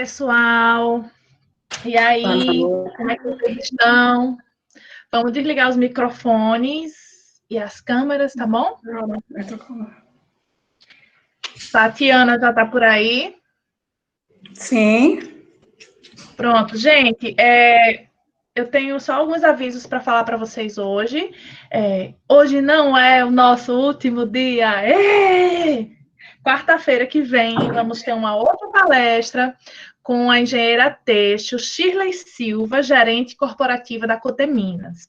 pessoal. E aí, como é que vocês estão? Vamos desligar os microfones e as câmeras, tá bom? Tatiana já está por aí? Sim. Pronto, gente, eu tenho só alguns avisos para falar para vocês hoje. Hoje não é o nosso último dia. Quarta-feira que vem, vamos ter uma outra palestra com a engenheira têxtil Shirley Silva, gerente corporativa da Coteminas.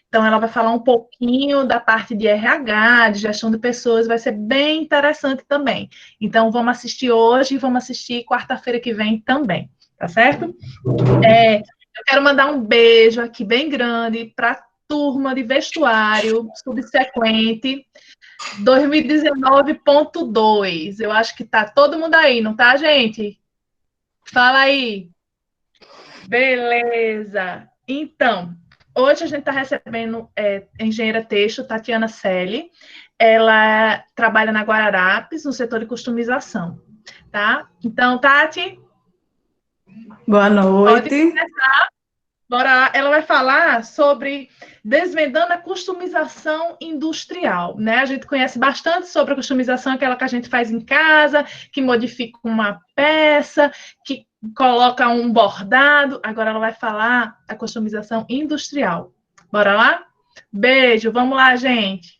Então, ela vai falar um pouquinho da parte de RH, de gestão de pessoas, vai ser bem interessante também. Então, vamos assistir hoje e vamos assistir quarta-feira que vem também, tá certo? Eu quero mandar um beijo aqui bem grande para a turma de vestuário subsequente 2019.2. Eu acho que tá todo mundo aí, não tá, gente? Fala aí. Beleza. Então, hoje a gente está recebendo a engenheira têxtil Tatiana Selle. Ela trabalha na Guararapes, no setor de customização, tá? Então, Tati, boa noite. pode começar. Bora lá. Ela vai falar sobre desvendando a customização industrial, né? A gente conhece bastante sobre a customização, aquela que a gente faz em casa, que modifica uma peça, que coloca um bordado. Agora ela vai falar da customização industrial. Bora lá? Beijo, vamos lá, gente.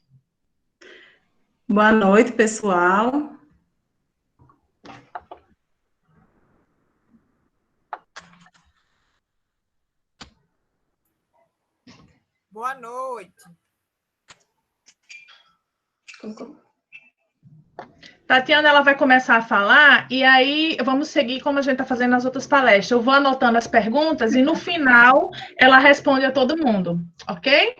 Boa noite, pessoal. Boa noite. Tatiana, ela vai começar a falar e aí vamos seguir como a gente está fazendo nas outras palestras. Eu vou anotando as perguntas e no final ela responde a todo mundo, ok?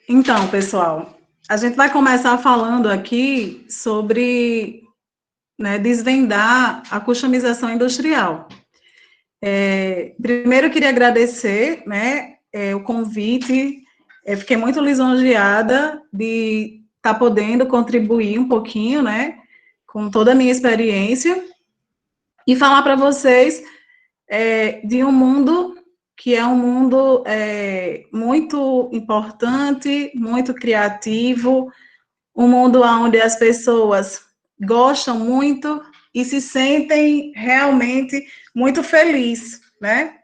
Então, pessoal, a gente vai começar falando aqui sobre, né, desvendar a customização industrial. Primeiro, eu queria agradecer, né, o convite. Fiquei muito lisonjeada de estar podendo contribuir um pouquinho, né, com toda a minha experiência e falar para vocês de um mundo que é um mundo muito importante, muito criativo, um mundo onde as pessoas gostam muito e se sentem realmente muito felizes, né?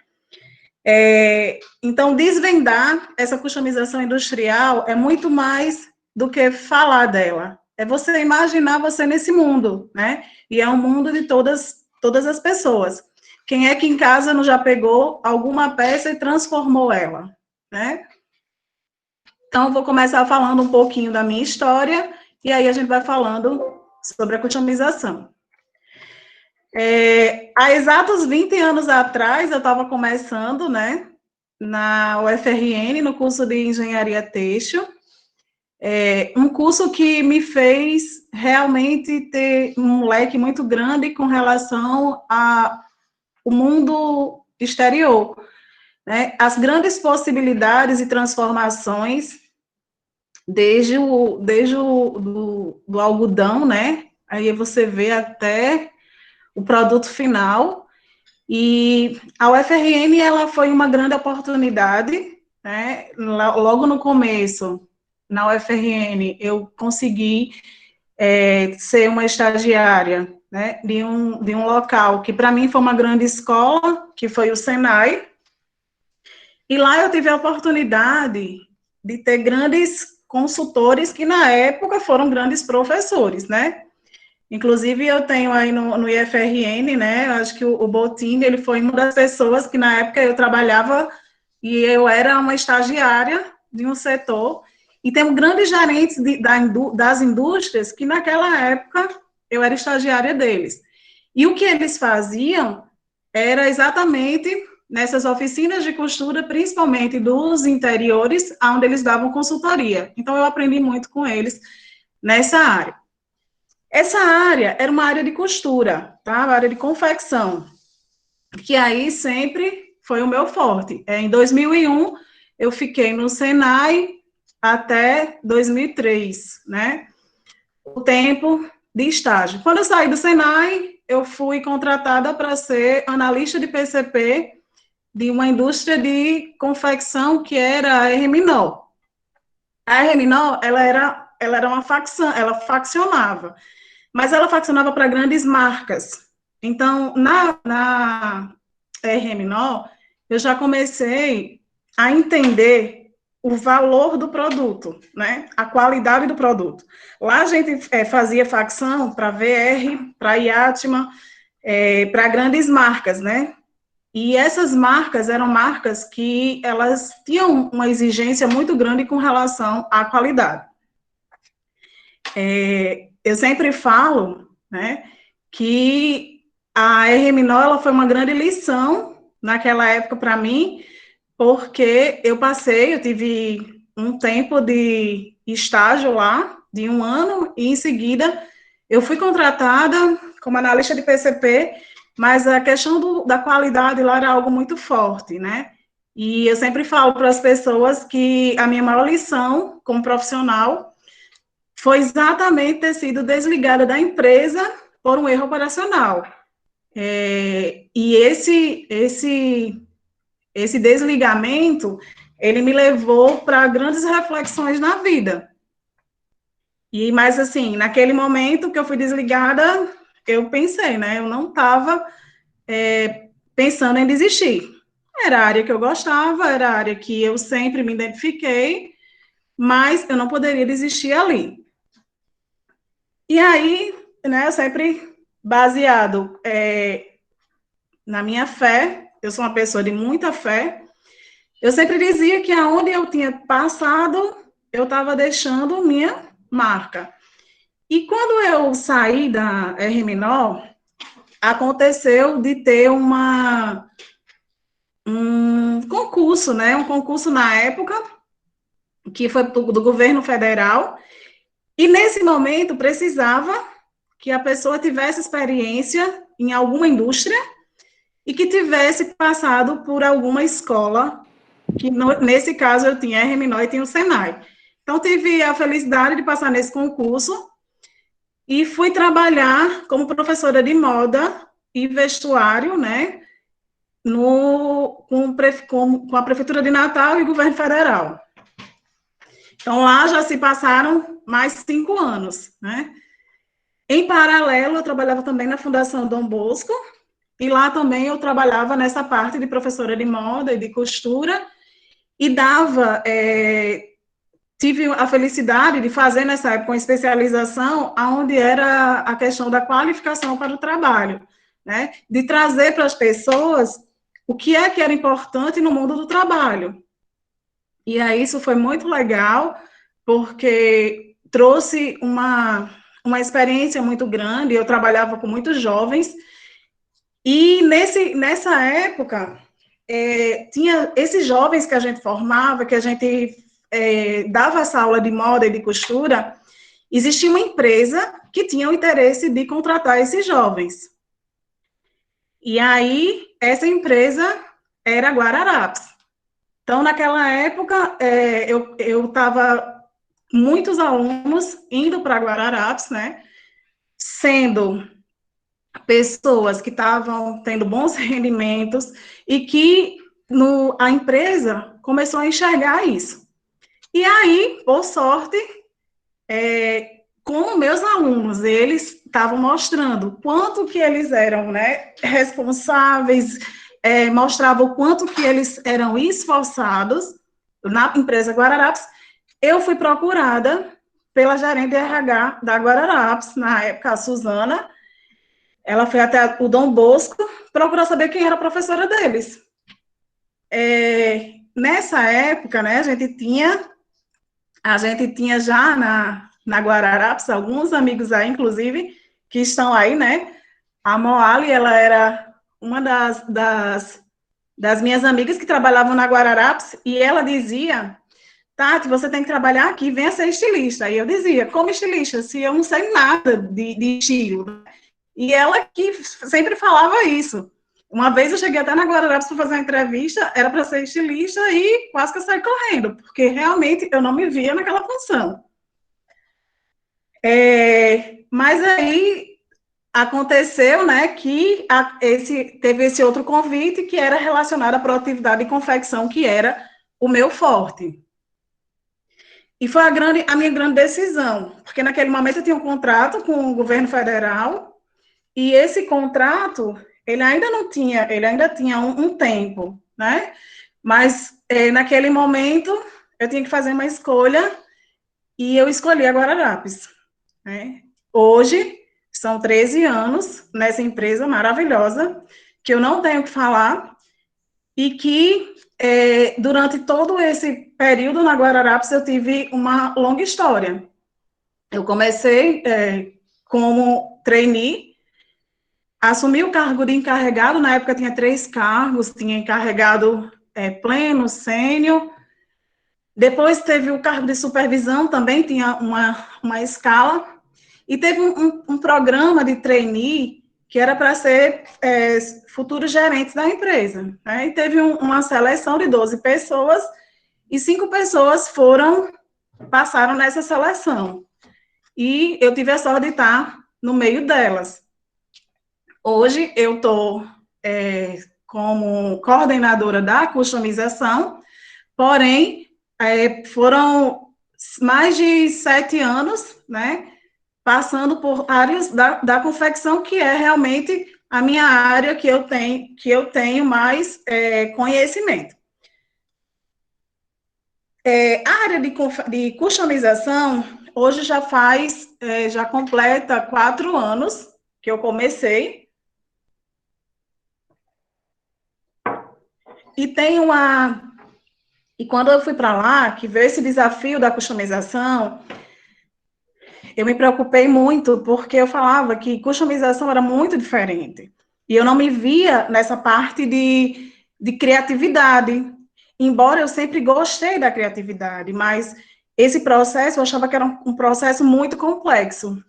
Então, desvendar essa customização industrial é muito mais do que falar dela. É você imaginar você nesse mundo, né? E é um mundo de todas as pessoas. Quem é que em casa não já pegou alguma peça e transformou ela, né? Então, eu vou começar falando um pouquinho da minha história, e aí a gente vai falando sobre a customização. Há exatos 20 anos atrás, eu estava começando, né, na UFRN, no curso de Engenharia Têxtil, um curso que me fez realmente ter um leque muito grande com relação ao mundo exterior, né? As grandes possibilidades e transformações, desde do algodão, né? Aí você vê até o produto final. E a UFRN, ela foi uma grande oportunidade, né? Logo no começo, na UFRN, eu consegui ser uma estagiária, né, de um local que para mim foi uma grande escola, que foi o Senai, e lá eu tive a oportunidade de ter grandes consultores que na época foram grandes professores, né? Inclusive eu tenho aí no IFRN, né, eu acho que o Botinho, ele foi uma das pessoas que na época eu trabalhava e eu era uma estagiária de um setor, e temos grandes gerentes das indústrias que naquela época eu era estagiária deles. E o que eles faziam era exatamente nessas oficinas de costura, principalmente dos interiores, onde eles davam consultoria. Então, eu aprendi muito com eles nessa área. Essa área era uma área de costura, tá? Uma área de confecção, que aí sempre foi o meu forte. Em 2001, eu fiquei no Senai até 2003, né? O tempo de estágio. Quando eu saí do Senai, eu fui contratada para ser analista de PCP de uma indústria de confecção que era a Herminol. A Herminol, ela era uma facção, ela faccionava, mas ela faccionava para grandes marcas. Então, na Herminol, eu já comecei a entender o valor do produto, né? A qualidade do produto. Lá a gente fazia facção para VR, para Iatma, para grandes marcas, né? E essas marcas eram marcas que elas tinham uma exigência muito grande com relação à qualidade. Eu sempre falo, né, que a Herminol ela foi uma grande lição naquela época para mim, porque eu tive um tempo de estágio lá, de 1 ano, e em seguida eu fui contratada como analista de PCP, mas a questão da qualidade lá era algo muito forte, né? E eu sempre falo para as pessoas que a minha maior lição como profissional foi exatamente ter sido desligada da empresa por um erro operacional. E esse desligamento, ele me levou para grandes reflexões na vida. Mas, assim, naquele momento que eu fui desligada, eu pensei, né? Eu não estava pensando em desistir. Era a área que eu gostava, era a área que eu sempre me identifiquei, mas eu não poderia desistir ali. E aí, né, eu sempre baseado na minha fé, eu sou uma pessoa de muita fé, eu sempre dizia que aonde eu tinha passado, eu estava deixando minha marca. E quando eu saí da Herminol, aconteceu de ter um concurso, né? Um concurso na época, que foi do governo federal, e nesse momento precisava que a pessoa tivesse experiência em alguma indústria e que tivesse passado por alguma escola, que nesse caso eu tinha a Herminol e tinha o Senai. Então, tive a felicidade de passar nesse concurso e fui trabalhar como professora de moda e vestuário, né, com a Prefeitura de Natal e Governo Federal. Então, lá já se passaram mais 5 anos, né? Em paralelo, eu trabalhava também na Fundação Dom Bosco, e lá também eu trabalhava nessa parte de professora de moda e de costura, e tive a felicidade de fazer nessa época uma especialização onde era a questão da qualificação para o trabalho, né? De trazer para as pessoas o que era importante no mundo do trabalho. E aí isso foi muito legal, porque trouxe uma experiência muito grande, eu trabalhava com muitos jovens, e nessa época, tinha esses jovens que a gente formava, que a gente dava essa aula de moda e de costura, existia uma empresa que tinha o interesse de contratar esses jovens. E aí, essa empresa era Guararapes. Então, naquela época, eu estava muitos alunos indo para Guararapes, né? Sendo pessoas que estavam tendo bons rendimentos e que a empresa começou a enxergar isso. E aí, por sorte, com meus alunos, eles estavam mostrando quanto que eles eram, né, responsáveis, mostrava o quanto que eles eram esforçados na empresa Guararapes. Eu fui procurada pela gerente de RH da Guararapes, na época, a Suzana. Ela foi até o Dom Bosco, procurou saber quem era a professora deles. Nessa época, né, a gente tinha já na Guararapes alguns amigos aí, inclusive, que estão aí, né? A Moali, ela era uma das minhas amigas que trabalhavam na Guararapes, e ela dizia: Tati, você tem que trabalhar aqui, venha ser estilista. E eu dizia: como estilista? Se eu não sei nada de estilo. E ela que sempre falava isso. Uma vez eu cheguei até na Guararapes para fazer uma entrevista, era para ser estilista e quase que eu saí correndo, porque realmente eu não me via naquela função. Mas aí aconteceu, né, que teve esse outro convite que era relacionado à produtividade e confecção, que era o meu forte. E foi a minha grande decisão, porque naquele momento eu tinha um contrato com o governo federal, e esse contrato, ele ainda tinha um tempo, né? Mas naquele momento eu tinha que fazer uma escolha, e eu escolhi a Guararapes, né? Hoje, são 13 anos nessa empresa maravilhosa, que eu não tenho o que falar, e que durante todo esse período na Guararapes eu tive uma longa história. Eu comecei como trainee, assumi o cargo de encarregado, na época tinha 3 cargos, tinha encarregado pleno, sênior, depois teve o cargo de supervisão, também tinha uma escala, e teve um programa de trainee que era para ser futuros gerentes da empresa, né? E teve uma seleção de 12 pessoas, e 5 pessoas passaram nessa seleção. E eu tive a sorte de estar no meio delas. Hoje eu estou como coordenadora da customização, porém, foram mais de 7 anos, né, passando por áreas da confecção, que é realmente a minha área que eu tenho mais conhecimento. A área de customização, hoje já completa 4 anos que eu comecei. E quando eu fui para lá, que veio esse desafio da customização, eu me preocupei muito, porque eu falava que customização era muito diferente. E eu não me via nessa parte de criatividade. Embora eu sempre gostei da criatividade, mas esse processo eu achava que era um processo muito complexo.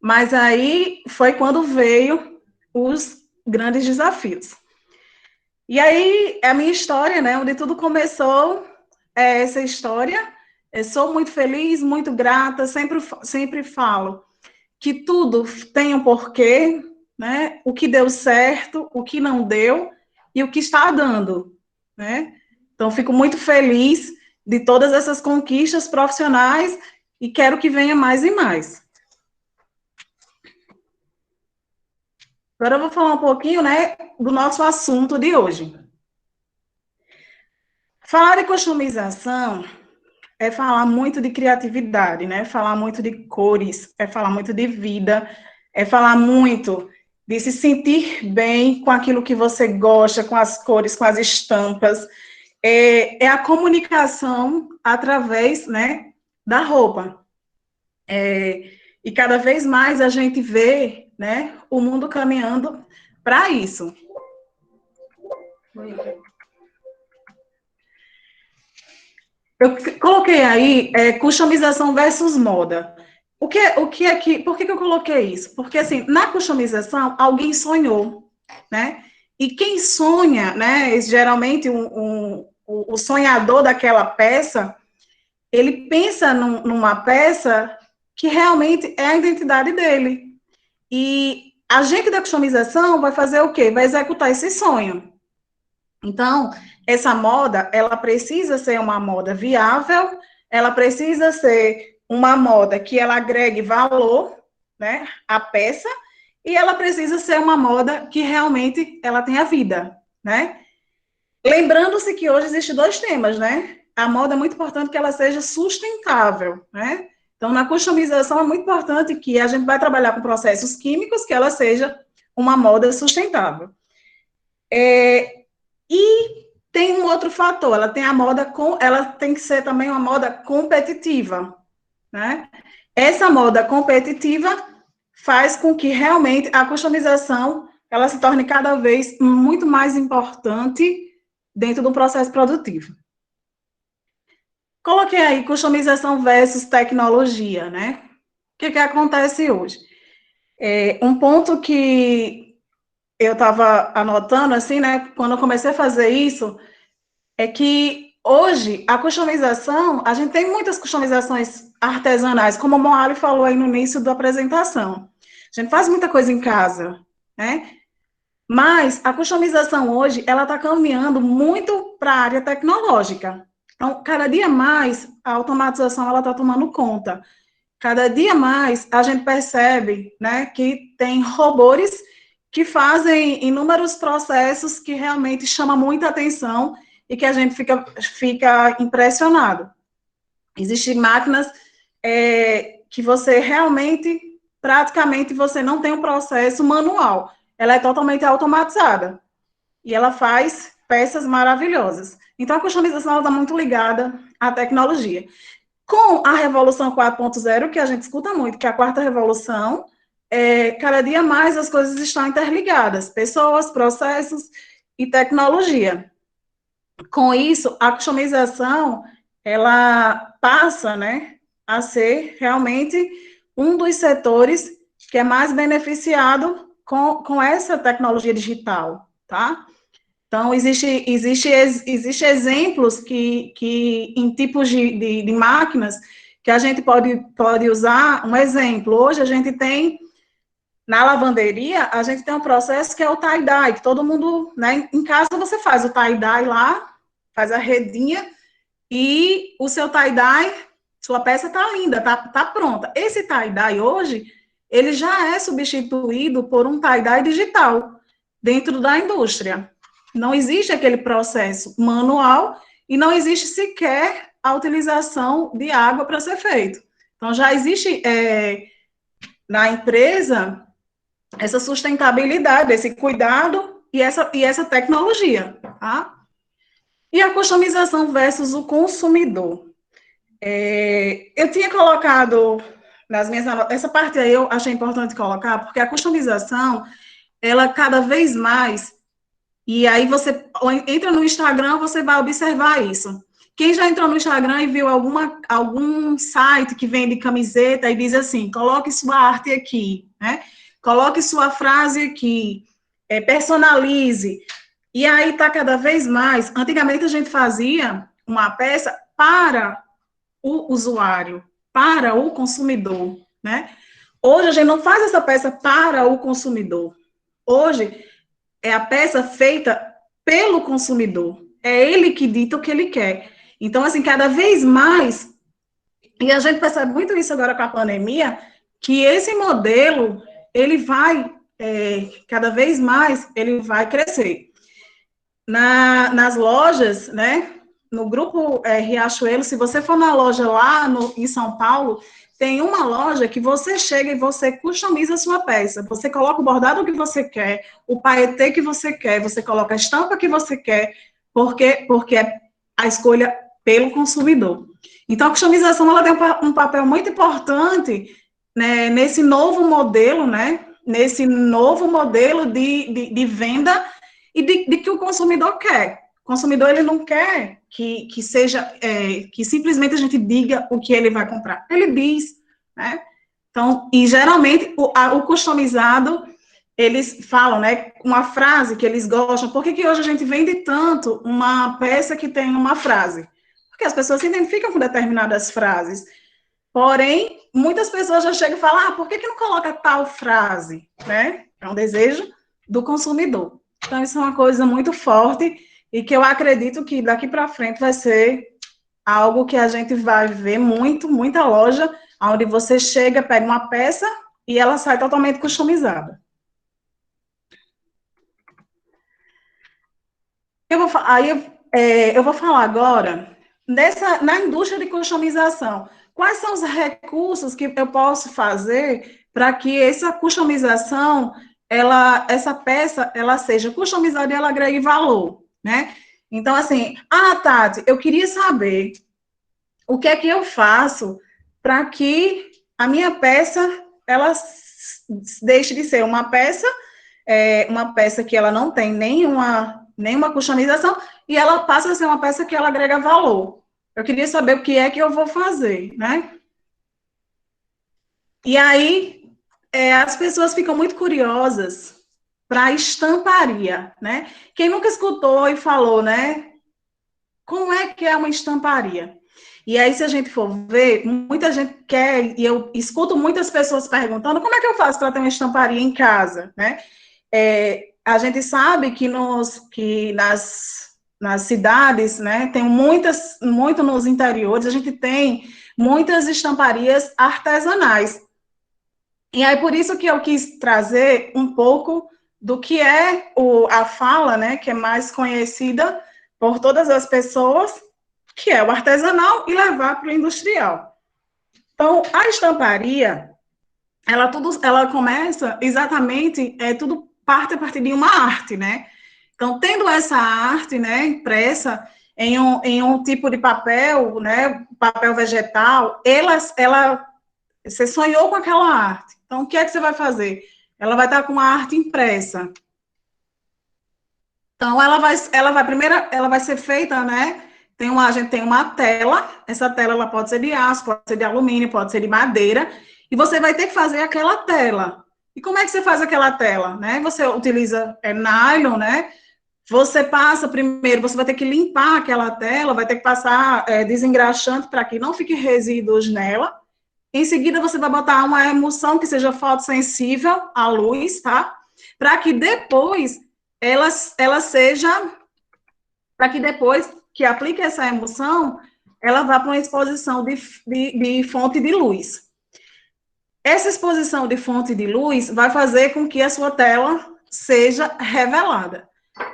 Mas aí foi quando veio os grandes desafios. E aí, a minha história, né, onde tudo começou, essa história. Eu sou muito feliz, muito grata, sempre falo que tudo tem um porquê, né? O que deu certo, o que não deu e o que está dando, né? Então, fico muito feliz de todas essas conquistas profissionais e quero que venha mais e mais. Agora eu vou falar um pouquinho, né, do nosso assunto de hoje. Falar de customização é falar muito de criatividade, né? Falar muito de cores, é falar muito de vida, é falar muito de se sentir bem com aquilo que você gosta, com as cores, com as estampas. É a comunicação através, né, da roupa. E cada vez mais a gente vê, né, o mundo caminhando para isso. Eu coloquei aí customização versus moda. Por que eu coloquei isso? Porque, assim, na customização, alguém sonhou, né? E quem sonha, né, geralmente o sonhador daquela peça, ele pensa numa peça que realmente é a identidade dele. E a gente da customização vai fazer o quê? Vai executar esse sonho. Então, essa moda, ela precisa ser uma moda viável, ela precisa ser uma moda que ela agregue valor, né, à peça, e ela precisa ser uma moda que realmente ela tenha vida, né? Lembrando-se que hoje existem 2 temas, né? A moda é muito importante que ela seja sustentável, né? Então, na customização é muito importante que a gente vai trabalhar com processos químicos, que ela seja uma moda sustentável. E tem um outro fator, ela tem que ser também uma moda competitiva, né? Essa moda competitiva faz com que realmente a customização ela se torne cada vez muito mais importante dentro do processo produtivo. Coloquei aí customização versus tecnologia, né? O que acontece hoje? Um ponto que eu estava anotando, assim, né, quando eu comecei a fazer isso, é que hoje a customização, a gente tem muitas customizações artesanais, como o Moali falou aí no início da apresentação. A gente faz muita coisa em casa, né? Mas a customização hoje, ela está caminhando muito para a área tecnológica. Então, cada dia mais, a automatização ela está tomando conta. Cada dia mais, a gente percebe, né, que tem robôs que fazem inúmeros processos que realmente chamam muita atenção e que a gente fica impressionado. Existem máquinas que você realmente, praticamente, você não tem um processo manual. Ela é totalmente automatizada. E ela faz peças maravilhosas. Então, a customização está muito ligada à tecnologia. Com a Revolução 4.0, que a gente escuta muito, que é a quarta revolução, cada dia mais as coisas estão interligadas. Pessoas, processos e tecnologia. Com isso, a customização, ela passa, né, a ser realmente um dos setores que é mais beneficiado com essa tecnologia digital, tá? Então, existe exemplos que em tipos de máquinas que a gente pode usar. Um exemplo, hoje a gente tem, na lavanderia, a gente tem um processo que é o tie-dye, que todo mundo, né, em casa você faz o tie-dye lá, faz a redinha, e o seu tie-dye, sua peça está linda, tá pronta. Esse tie-dye hoje, ele já é substituído por um tie-dye digital, dentro da indústria. Não existe aquele processo manual e não existe sequer a utilização de água para ser feito. Então, já existe na empresa essa sustentabilidade, esse cuidado e essa tecnologia, tá? E a customização versus o consumidor. Eu tinha colocado nas minhas anotações, essa parte aí eu achei importante colocar, porque a customização, ela cada vez mais, e aí você entra no Instagram, você vai observar isso. Quem já entrou no Instagram e viu algum site que vende camiseta e diz assim, coloque sua arte aqui, né? Coloque sua frase aqui, personalize. E aí está cada vez mais. Antigamente a gente fazia uma peça para o usuário, para o consumidor, né? Hoje a gente não faz essa peça para o consumidor. Hoje é a peça feita pelo consumidor. É ele que dita o que ele quer. Então, assim, cada vez mais, e a gente percebe muito isso agora com a pandemia, que esse modelo, ele vai, cada vez mais, ele vai crescer. Nas lojas, né, no grupo Riachuelo, se você for na loja lá em São Paulo, tem uma loja que você chega e você customiza a sua peça. Você coloca o bordado que você quer, o paetê que você quer, você coloca a estampa que você quer, porque é a escolha pelo consumidor. Então, a customização ela tem um papel muito importante, né, nesse novo modelo, né, nesse novo modelo de venda e de que o consumidor quer. O consumidor, ele não quer que seja, que simplesmente a gente diga o que ele vai comprar. Ele diz, né? Então, e geralmente, o customizado, eles falam, né, uma frase que eles gostam. Por que hoje a gente vende tanto uma peça que tem uma frase? Porque as pessoas se identificam com determinadas frases. Porém, muitas pessoas já chegam e falam, por que não coloca tal frase? Né? É um desejo do consumidor. Então, isso é uma coisa muito forte e que eu acredito que daqui para frente vai ser algo que a gente vai ver muita loja, onde você chega, pega uma peça e ela sai totalmente customizada. Eu vou falar agora na indústria de customização. Quais são os recursos que eu posso fazer para que essa customização, essa peça, ela seja customizada e ela agregue valor, né? Então, assim, Tati, eu queria saber o que é que eu faço para que a minha peça, ela deixe de ser uma peça que ela não tem nenhuma customização e ela passa a ser uma peça que ela agrega valor. Eu queria saber o que é que eu vou fazer, né? E aí, as pessoas ficam muito curiosas para estamparia, né? Quem nunca escutou e falou, né? Como é que é uma estamparia? E aí, se a gente for ver, muita gente quer, e eu escuto muitas pessoas perguntando, como é que eu faço para ter uma estamparia em casa, né? A gente sabe que nas cidades, né, tem muito nos interiores, a gente tem muitas estamparias artesanais. E aí, por isso que eu quis trazer um pouco do que é a fala, né, que é mais conhecida por todas as pessoas, que é o artesanal, e levar para o industrial. Então, a estamparia, ela começa exatamente, tudo parte a partir de uma arte, né? Então, tendo essa arte, né, impressa em um tipo de papel, né, papel vegetal, você sonhou com aquela arte. Então, o que é que você vai fazer? Ela vai estar com uma arte impressa. Então, primeiro, ela vai ser feita, né? A gente tem uma tela, essa tela ela pode ser de aço, pode ser de alumínio, pode ser de madeira, e você vai ter que fazer aquela tela. E como é que você faz aquela tela, né? Você utiliza nylon, né? Você passa primeiro, você vai ter que limpar aquela tela, vai ter que passar desengraxante para que não fique resíduos nela. Em seguida, você vai botar uma emulsão que seja fotossensível à luz, tá? Para que depois para que depois que aplique essa emulsão, ela vá para uma exposição de fonte de luz. Essa exposição de fonte de luz vai fazer com que a sua tela seja revelada.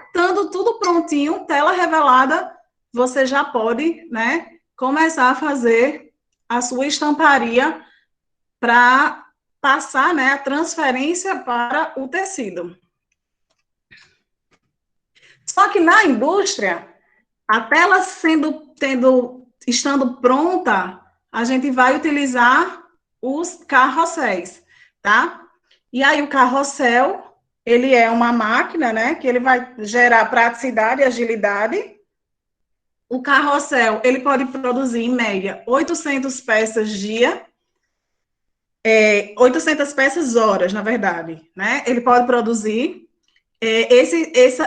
Estando tudo prontinho, tela revelada, você já pode, né, começar a fazer a sua estamparia para passar, né, a transferência para o tecido. Só que na indústria, a tela estando pronta, a gente vai utilizar os carrosséis, tá? E aí o carrossel, ele é uma máquina, né, que ele vai gerar praticidade e agilidade. O carrossel, ele pode produzir, em média, 800 peças dia, 800 peças horas, na verdade, né? Ele pode produzir.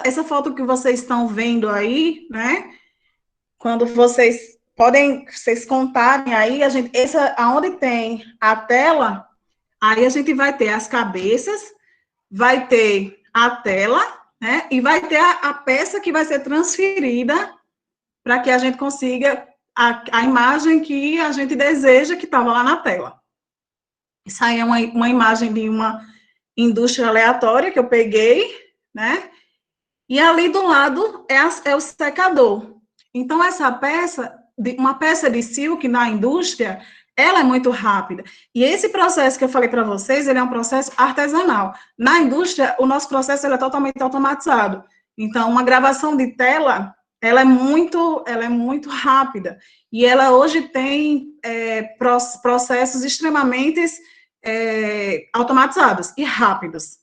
Essa foto que vocês estão vendo aí, né? Quando vocês contarem aí, aonde tem a tela, aí a gente vai ter as cabeças, vai ter a tela, né? E vai ter a peça que vai ser transferida para que a gente consiga a imagem que a gente deseja que estava lá na tela. Isso aí é uma imagem de uma indústria aleatória que eu peguei, né? E ali do lado é o secador. Então, uma peça de silk na indústria, ela é muito rápida. E esse processo que eu falei para vocês, ele é um processo artesanal. Na indústria, o nosso processo ele é totalmente automatizado. Então, uma gravação de tela, ela é muito rápida. E ela hoje tem processos extremamente automatizados e rápidos.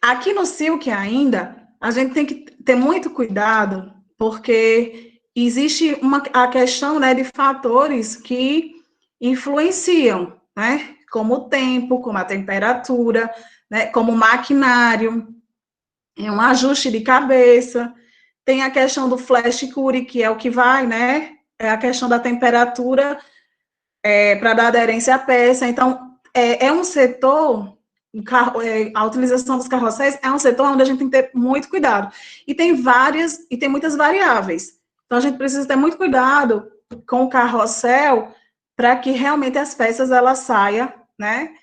Aqui no Silk ainda, a gente tem que ter muito cuidado, porque existe a questão, né, de fatores que influenciam, né, como o tempo, como a temperatura, né, como o maquinário, um ajuste de cabeça, tem a questão do flash cure, que é o que vai, né, é a questão da temperatura para dar aderência à peça. Então, é um setor, a utilização dos carrosséis é um setor onde a gente tem que ter muito cuidado. E tem muitas variáveis. Então, a gente precisa ter muito cuidado com o carrossel para que realmente as peças elas saiam, né,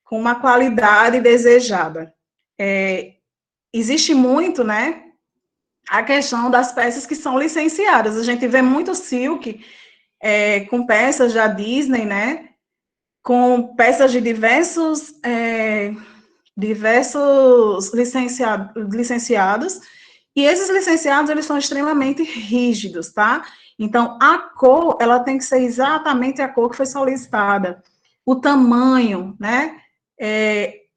com uma qualidade desejada. Existe muito, né, a questão das peças que são licenciadas. A gente vê muito silk com peças da Disney, né, com peças de diversos licenciados, e esses licenciados, eles são extremamente rígidos, tá? Então, a cor, ela tem que ser exatamente a cor que foi solicitada, o tamanho, né,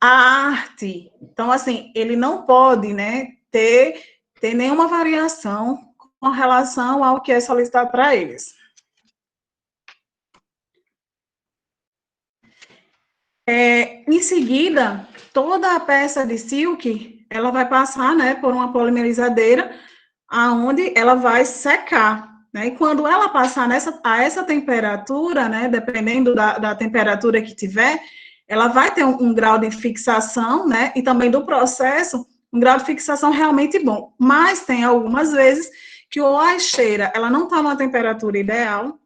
a arte. Então, assim, ele não pode, né, ter nenhuma variação com relação ao que é solicitado para eles. Em seguida, toda a peça de silk, ela vai passar, né, por uma polimerizadeira, aonde ela vai secar, né, e quando ela passar a essa temperatura, né, dependendo da temperatura que tiver, ela vai ter um grau de fixação, né, e também do processo, um grau de fixação realmente bom, mas tem algumas vezes que ou a esteira, ela não está numa temperatura ideal,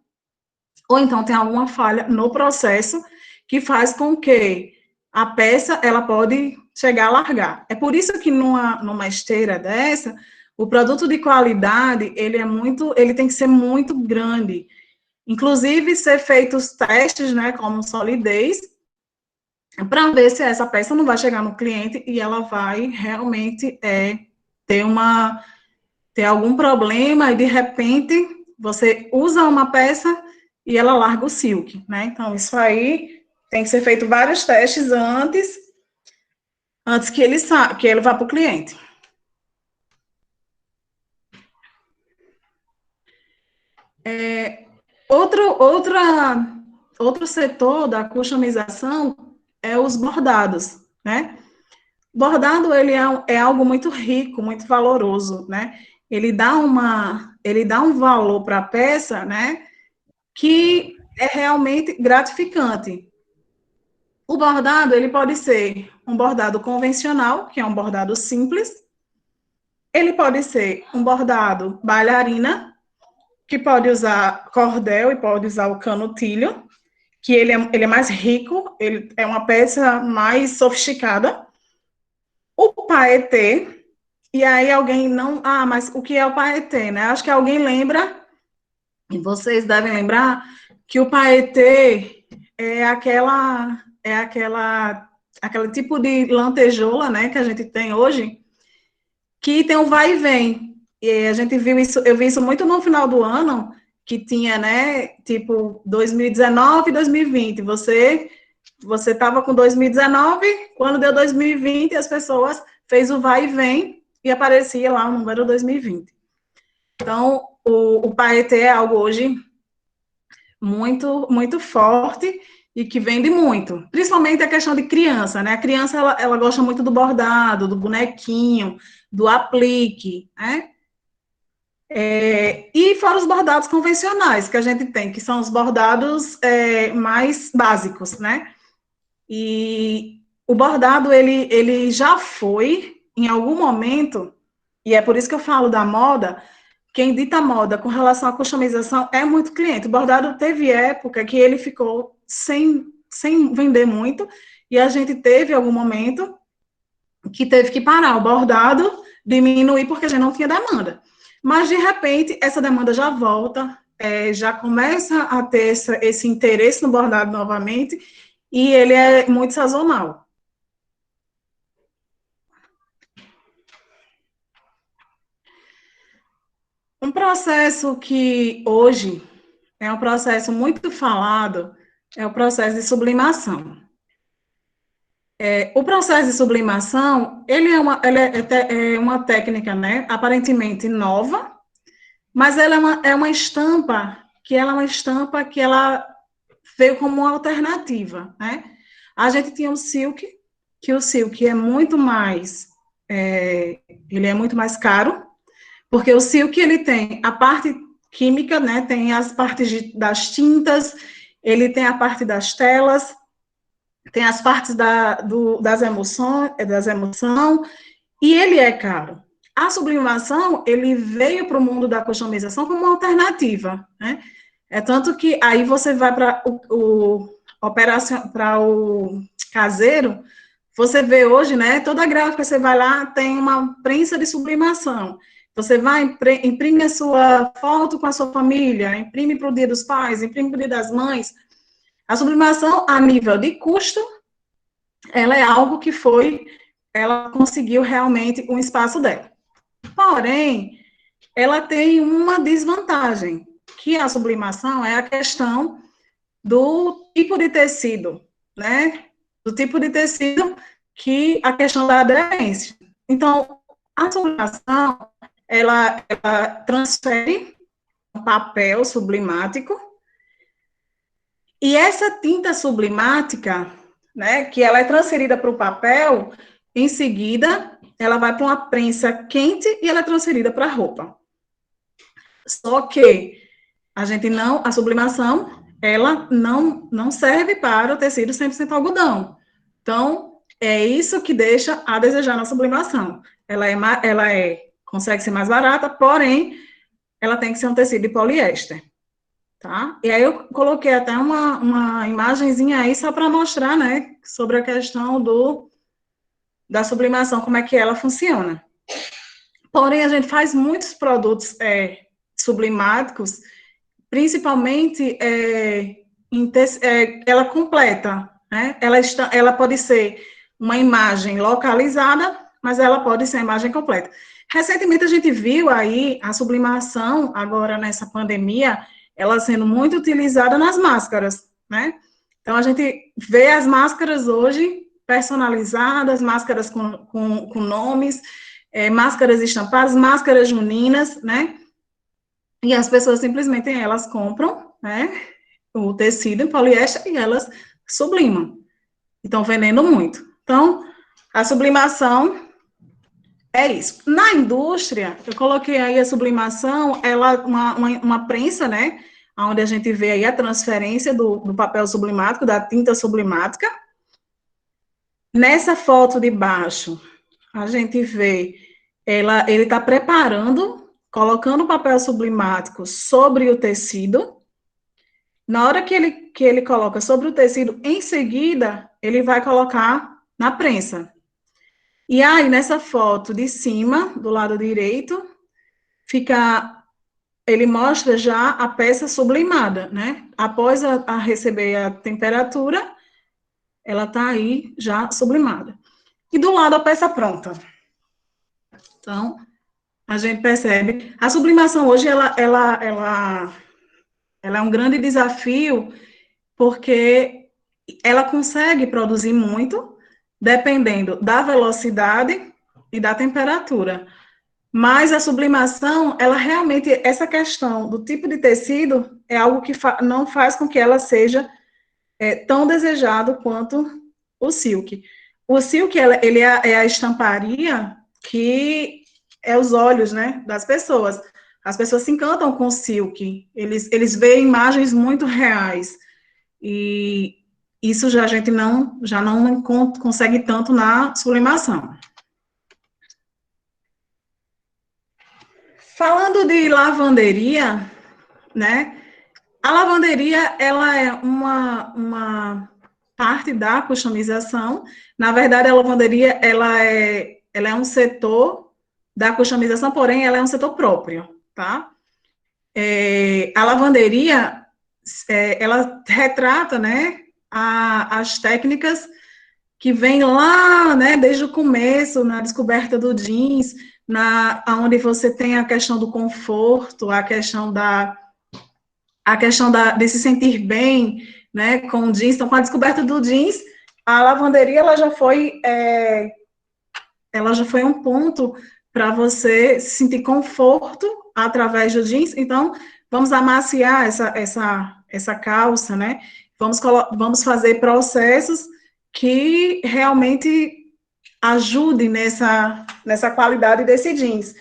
ou então tem alguma falha no processo que faz com que a peça, ela pode chegar a largar. É por isso que numa esteira dessa, o produto de qualidade, ele tem que ser muito grande. Inclusive, ser feitos testes, né, como solidez, para ver se essa peça não vai chegar no cliente e ela vai realmente ter algum problema e, de repente, você usa uma peça e ela larga o silk, né? Então, isso aí tem que ser feito vários testes antes que ele vá para o cliente. Outro setor da customização é os bordados, né? Bordado, ele é algo muito rico, muito valoroso, né? Ele dá um valor para a peça, né? Que é realmente gratificante. O bordado, ele pode ser um bordado convencional, que é um bordado simples. Ele pode ser um bordado bailarina, que pode usar cordel e pode usar o canutilho, que ele é mais rico, ele é uma peça mais sofisticada. O paetê, e aí alguém não... Ah, mas o que é o paetê, né? Acho que alguém lembra, e vocês devem lembrar, que o paetê é aquele tipo de lantejoula, né, que a gente tem hoje, que tem um vai e vem. E a gente viu isso, eu vi isso muito no final do ano, que tinha, né, tipo 2019 e 2020. Você estava com 2019, quando deu 2020, as pessoas fez o vai e vem e aparecia lá o número 2020. Então, o paetê é algo hoje muito, muito forte e que vende muito. Principalmente a questão de criança, né? A criança, ela gosta muito do bordado, do bonequinho, do aplique, né? E fora os bordados convencionais que a gente tem, que são os bordados mais básicos, né? E o bordado, ele já foi, em algum momento, e é por isso que eu falo da moda, quem dita moda com relação à customização é muito cliente. O bordado teve época que ele ficou sem vender muito, e a gente teve algum momento que teve que parar o bordado, diminuir, porque a gente não tinha demanda. Mas, de repente, essa demanda já volta, já começa a ter esse interesse no bordado novamente, e ele é muito sazonal. Um processo que hoje é um processo muito falado é o processo de sublimação. O processo de sublimação, ele é uma técnica, né, aparentemente nova, mas ela é uma estampa que ela veio como uma alternativa, né? A gente tinha o silk, que o silk é muito mais, ele é muito mais caro, porque o silk, ele tem a parte química, né, tem as partes das tintas, ele tem a parte das telas, tem as partes das emoção, e ele é caro. A sublimação, ele veio para o mundo da customização como uma alternativa, né? É tanto que aí você vai para o caseiro, você vê hoje, né, toda gráfica, você vai lá, tem uma prensa de sublimação. Você vai, imprime a sua foto com a sua família, imprime para o Dia dos Pais, imprime para o Dia das Mães. A sublimação, a nível de custo, ela é algo que ela conseguiu realmente um espaço dela. Porém, ela tem uma desvantagem, que a sublimação é a questão do tipo de tecido, né? Do tipo de tecido que a questão da aderência. Então, a sublimação, ela transfere um papel sublimático, e essa tinta sublimática, né, que ela é transferida para o papel, em seguida, ela vai para uma prensa quente e ela é transferida para a roupa. Só que a sublimação, ela não serve para o tecido 100% algodão. Então, é isso que deixa a desejar na sublimação. Consegue ser mais barata, porém, ela tem que ser um tecido de poliéster, tá? E aí eu coloquei até uma imagenzinha aí só para mostrar, né, sobre a questão da sublimação, como é que ela funciona. Porém, a gente faz muitos produtos sublimáticos, principalmente ela completa, né? Ela pode ser uma imagem localizada, mas ela pode ser a imagem completa. Recentemente a gente viu aí a sublimação, agora nessa pandemia, ela sendo muito utilizada nas máscaras, né? Então a gente vê as máscaras hoje personalizadas, máscaras com nomes, máscaras estampadas, máscaras juninas, né? E as pessoas simplesmente elas compram, né, o tecido em poliéster e elas sublimam. Estão vendendo muito. Então, a sublimação é isso. Na indústria, eu coloquei aí a sublimação, ela uma prensa, né, onde a gente vê aí a transferência do papel sublimático, da tinta sublimática. Nessa foto de baixo, a gente vê ele está preparando, colocando o papel sublimático sobre o tecido. Na hora que ele coloca sobre o tecido, em seguida, ele vai colocar na prensa. E aí, nessa foto de cima, do lado direito, ele mostra já a peça sublimada, né? Após a receber a temperatura, ela está aí já sublimada. E do lado a peça pronta. Então, a gente percebe. A sublimação hoje, ela é um grande desafio, porque ela consegue produzir muito, dependendo da velocidade e da temperatura. Mas a sublimação, ela realmente, essa questão do tipo de tecido, é algo que não faz com que ela seja tão desejado quanto o silk. O silk, ele é a estamparia que é os olhos, né, das pessoas. As pessoas se encantam com o silk, eles veem imagens muito reais, e isso já a gente já não consegue tanto na sublimação. Falando de lavanderia, né, a lavanderia, ela é uma parte da customização. Na verdade, a lavanderia, ela é um setor da customização, porém, ela é um setor próprio, tá? A lavanderia, ela retrata, né, as técnicas que vêm lá, né, desde o começo, na descoberta do jeans, onde você tem a questão do conforto, a questão de se sentir bem, né, com o jeans. Então, com a descoberta do jeans, a lavanderia, ela já foi um ponto para você sentir conforto através do jeans. Então, vamos amaciar essa calça, né? Vamos fazer processos que realmente ajudem nessa qualidade desse jeans.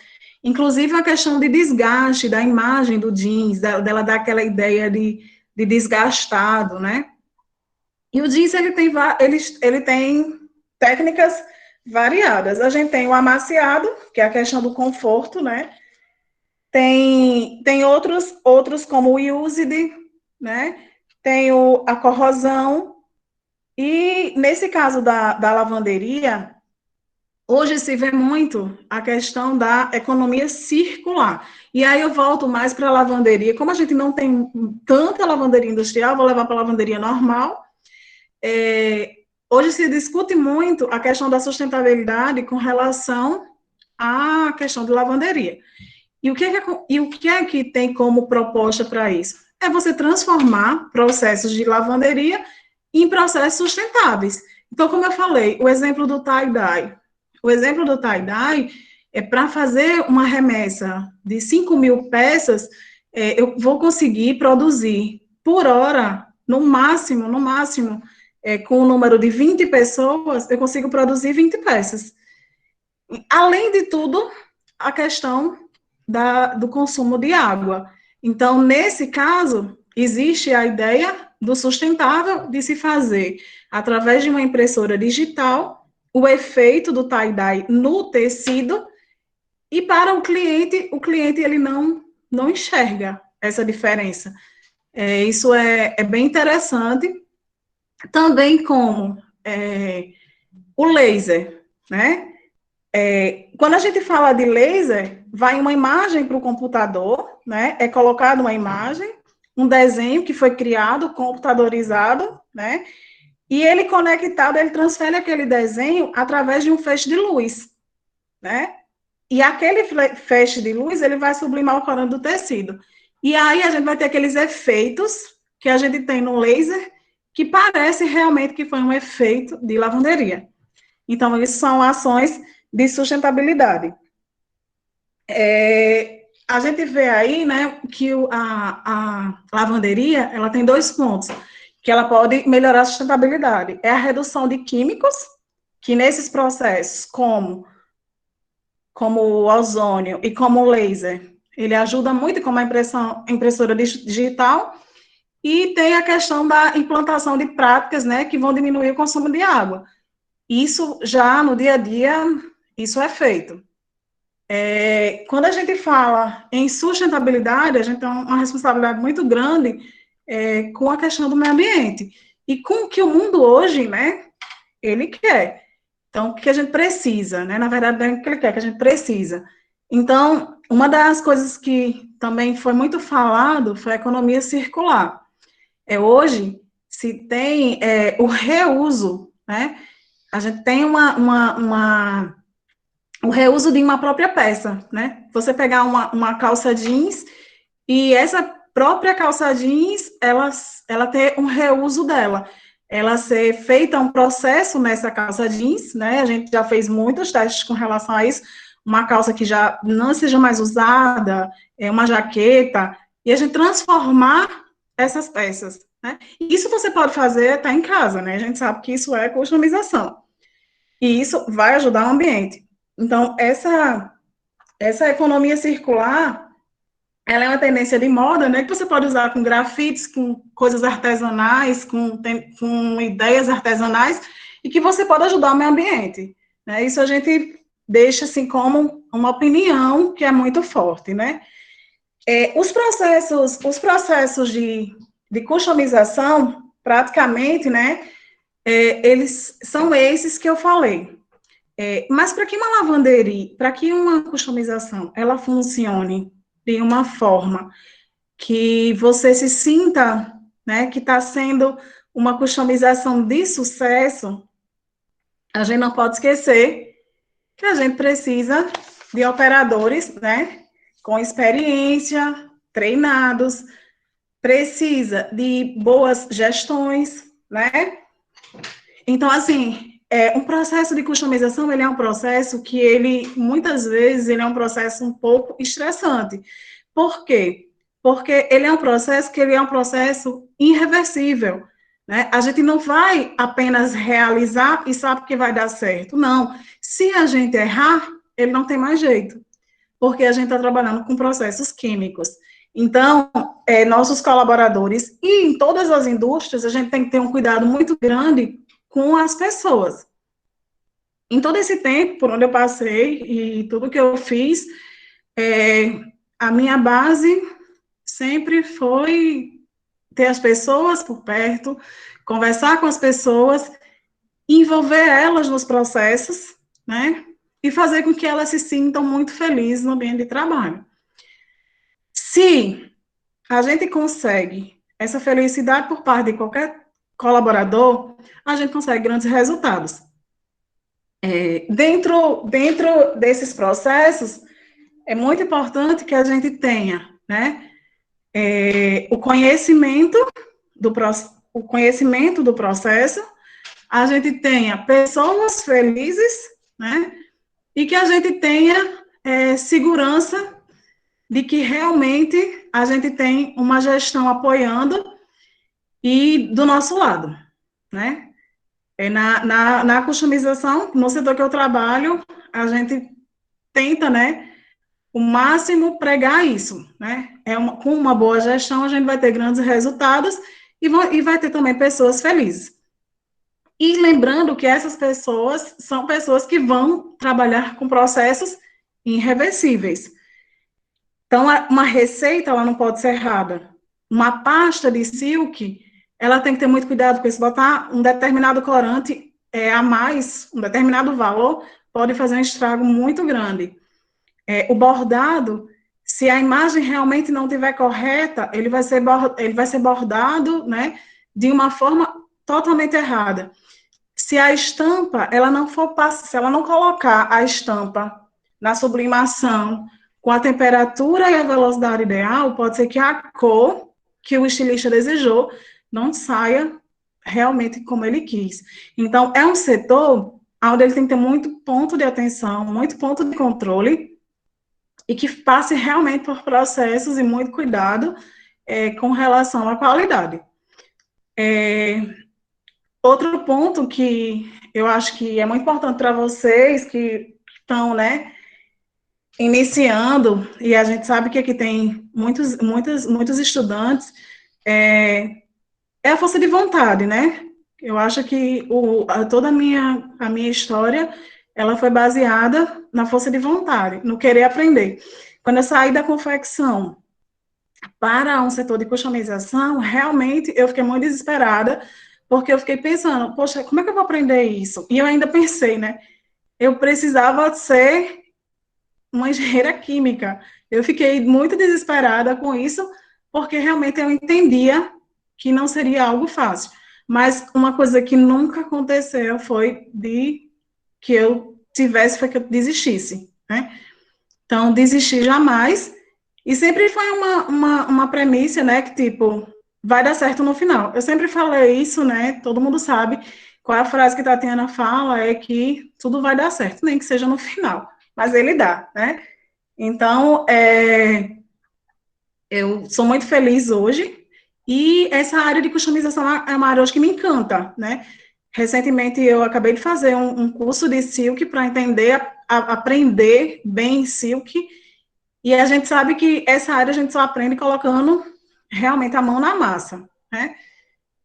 Inclusive, a questão de desgaste da imagem do jeans, dela dar aquela ideia de desgastado, né? E o jeans, ele tem técnicas variadas. A gente tem o amaciado, que é a questão do conforto, né? Tem outros como o used, né? Tem a corrosão. E nesse caso da lavanderia, hoje se vê muito a questão da economia circular. E aí eu volto mais para a lavanderia. Como a gente não tem tanta lavanderia industrial, vou levar para a lavanderia normal. Hoje se discute muito a questão da sustentabilidade com relação à questão de lavanderia. E o que é que tem como proposta para isso? É você transformar processos de lavanderia em processos sustentáveis. Então, como eu falei, o exemplo do tie-dye. O exemplo do tie-dye é para fazer uma remessa de 5.000 peças, eu vou conseguir produzir por hora, no máximo, com o número de 20 pessoas, eu consigo produzir 20 peças. Além de tudo, a questão do consumo de água. Então, nesse caso, existe a ideia do sustentável de se fazer, através de uma impressora digital, o efeito do tie-dye no tecido, e para o cliente ele não enxerga essa diferença. Isso é bem interessante. Também como o laser, né? Quando a gente fala de laser, vai uma imagem para o computador, né? É colocada uma imagem, um desenho que foi criado, computadorizado, né? E ele conectado, ele transfere aquele desenho através de um feixe de luz, né? E aquele feixe de luz, ele vai sublimar o corante do tecido. E aí a gente vai ter aqueles efeitos que a gente tem no laser, que parece realmente que foi um efeito de lavanderia. Então, isso são ações de sustentabilidade. A gente vê aí, né, que a lavanderia, ela tem 2 pontos, que ela pode melhorar a sustentabilidade. É a redução de químicos, que nesses processos, como o ozônio e como o laser, ele ajuda muito, como a impressora digital, e tem a questão da implantação de práticas, né, que vão diminuir o consumo de água. Isso já no dia a dia, isso é feito. Quando a gente fala em sustentabilidade, a gente tem uma responsabilidade muito grande com a questão do meio ambiente. E com o que o mundo hoje, né, ele quer. Então, o que a gente precisa, né? Na verdade, não é o que ele quer, que a gente precisa. Então, uma das coisas que também foi muito falado foi a economia circular. Hoje, se tem o reuso, né? A gente tem o reuso de uma própria peça, né? Você pegar uma calça jeans e essa própria calça jeans, ela ter um reuso dela. Ela ser feita um processo nessa calça jeans, né? A gente já fez muitos testes com relação a isso. Uma calça que já não seja mais usada, uma jaqueta, e a gente transformar essas peças, né? Isso você pode fazer até em casa, né? A gente sabe que isso é customização. E isso vai ajudar o ambiente. Então, essa economia circular, ela é uma tendência de moda, né, que você pode usar com grafites, com coisas artesanais, com ideias artesanais, e que você pode ajudar o meio ambiente, né? Isso a gente deixa, assim, como uma opinião que é muito forte, né? Os processos de customização, praticamente, né, eles são esses que eu falei. Mas para que uma lavanderia, para que uma customização, ela funcione de uma forma que você se sinta, né, que está sendo uma customização de sucesso, a gente não pode esquecer que a gente precisa de operadores, né, com experiência, treinados, precisa de boas gestões, né? Então, assim, um processo de customização, ele é um processo que ele, muitas vezes, ele é um processo um pouco estressante. Por quê? Porque ele é um processo que ele é um processo irreversível, né? A gente não vai apenas realizar e sabe que vai dar certo. Não. Se a gente errar, ele não tem mais jeito, porque a gente está trabalhando com processos químicos. Então, nossos colaboradores e em todas as indústrias, a gente tem que ter um cuidado muito grande com as pessoas. Em todo esse tempo, por onde eu passei e tudo que eu fiz, a minha base sempre foi ter as pessoas por perto, conversar com as pessoas, envolver elas nos processos, né? E fazer com que elas se sintam muito felizes no ambiente de trabalho. Se a gente consegue essa felicidade por parte de qualquer colaborador, a gente consegue grandes resultados. Dentro desses processos, é muito importante que a gente tenha, né, o conhecimento do processo, a gente tenha pessoas felizes, né, e que a gente tenha segurança de que realmente a gente tem uma gestão apoiando e do nosso lado, né? Na customização, no setor que eu trabalho, a gente tenta, né, o máximo pregar isso, né? Com uma boa gestão, a gente vai ter grandes resultados e vai ter também pessoas felizes. E lembrando que essas pessoas são pessoas que vão trabalhar com processos irreversíveis. Então, uma receita, ela não pode ser errada. Uma pasta de silk, ela tem que ter muito cuidado com isso. Botar um determinado corante a mais, um determinado valor, pode fazer um estrago muito grande. O bordado, se a imagem realmente não estiver correta, ele vai ser bordado, né, de uma forma totalmente errada. Se a estampa, se ela não colocar a estampa na sublimação com a temperatura e a velocidade ideal, pode ser que a cor que o estilista desejou não saia realmente como ele quis. Então, é um setor onde ele tem que ter muito ponto de atenção, muito ponto de controle, e que passe realmente por processos e muito cuidado com relação à qualidade. Outro ponto que eu acho que é muito importante para vocês que estão, né, iniciando, e a gente sabe que aqui tem muitos estudantes, é a força de vontade, né? Eu acho que toda a minha história, ela foi baseada na força de vontade, no querer aprender. Quando eu saí da confecção para um setor de customização, realmente eu fiquei muito desesperada, porque eu fiquei pensando, poxa, como é que eu vou aprender isso? E eu ainda pensei, né? Eu precisava ser uma engenheira química. Eu fiquei muito desesperada com isso, porque realmente eu entendia que não seria algo fácil. Mas uma coisa que nunca aconteceu foi que eu desistisse, né? Então, desistir jamais. E sempre foi uma premissa, né, que, tipo, vai dar certo no final. Eu sempre falei isso, né, todo mundo sabe. Qual é a frase que a Tatiana fala? É que tudo vai dar certo, nem que seja no final. Mas ele dá, né? Então, eu sou muito feliz hoje. E essa área de customização é uma área hoje que me encanta, né? Recentemente, eu acabei de fazer um curso de silk para entender, aprender bem silk. E a gente sabe que essa área a gente só aprende colocando realmente a mão na massa, né?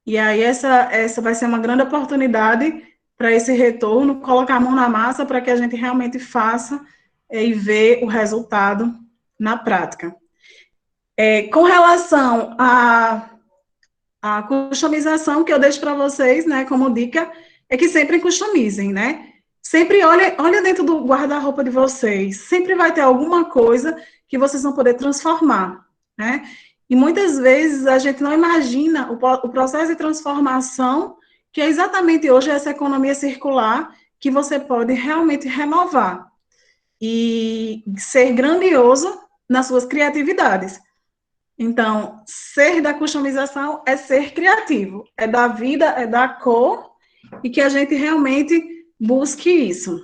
E aí essa vai ser uma grande oportunidade para esse retorno, colocar a mão na massa para que a gente realmente faça e ver o resultado na prática. Com relação à customização, que eu deixo para vocês, né, como dica, é que sempre customizem, né? Sempre olha dentro do guarda-roupa de vocês, sempre vai ter alguma coisa que vocês vão poder transformar, né? E muitas vezes a gente não imagina o processo de transformação, que é exatamente hoje essa economia circular, que você pode realmente renovar e ser grandioso nas suas criatividades. Então, ser da customização é ser criativo, é dar vida, é dar cor, e que a gente realmente busque isso.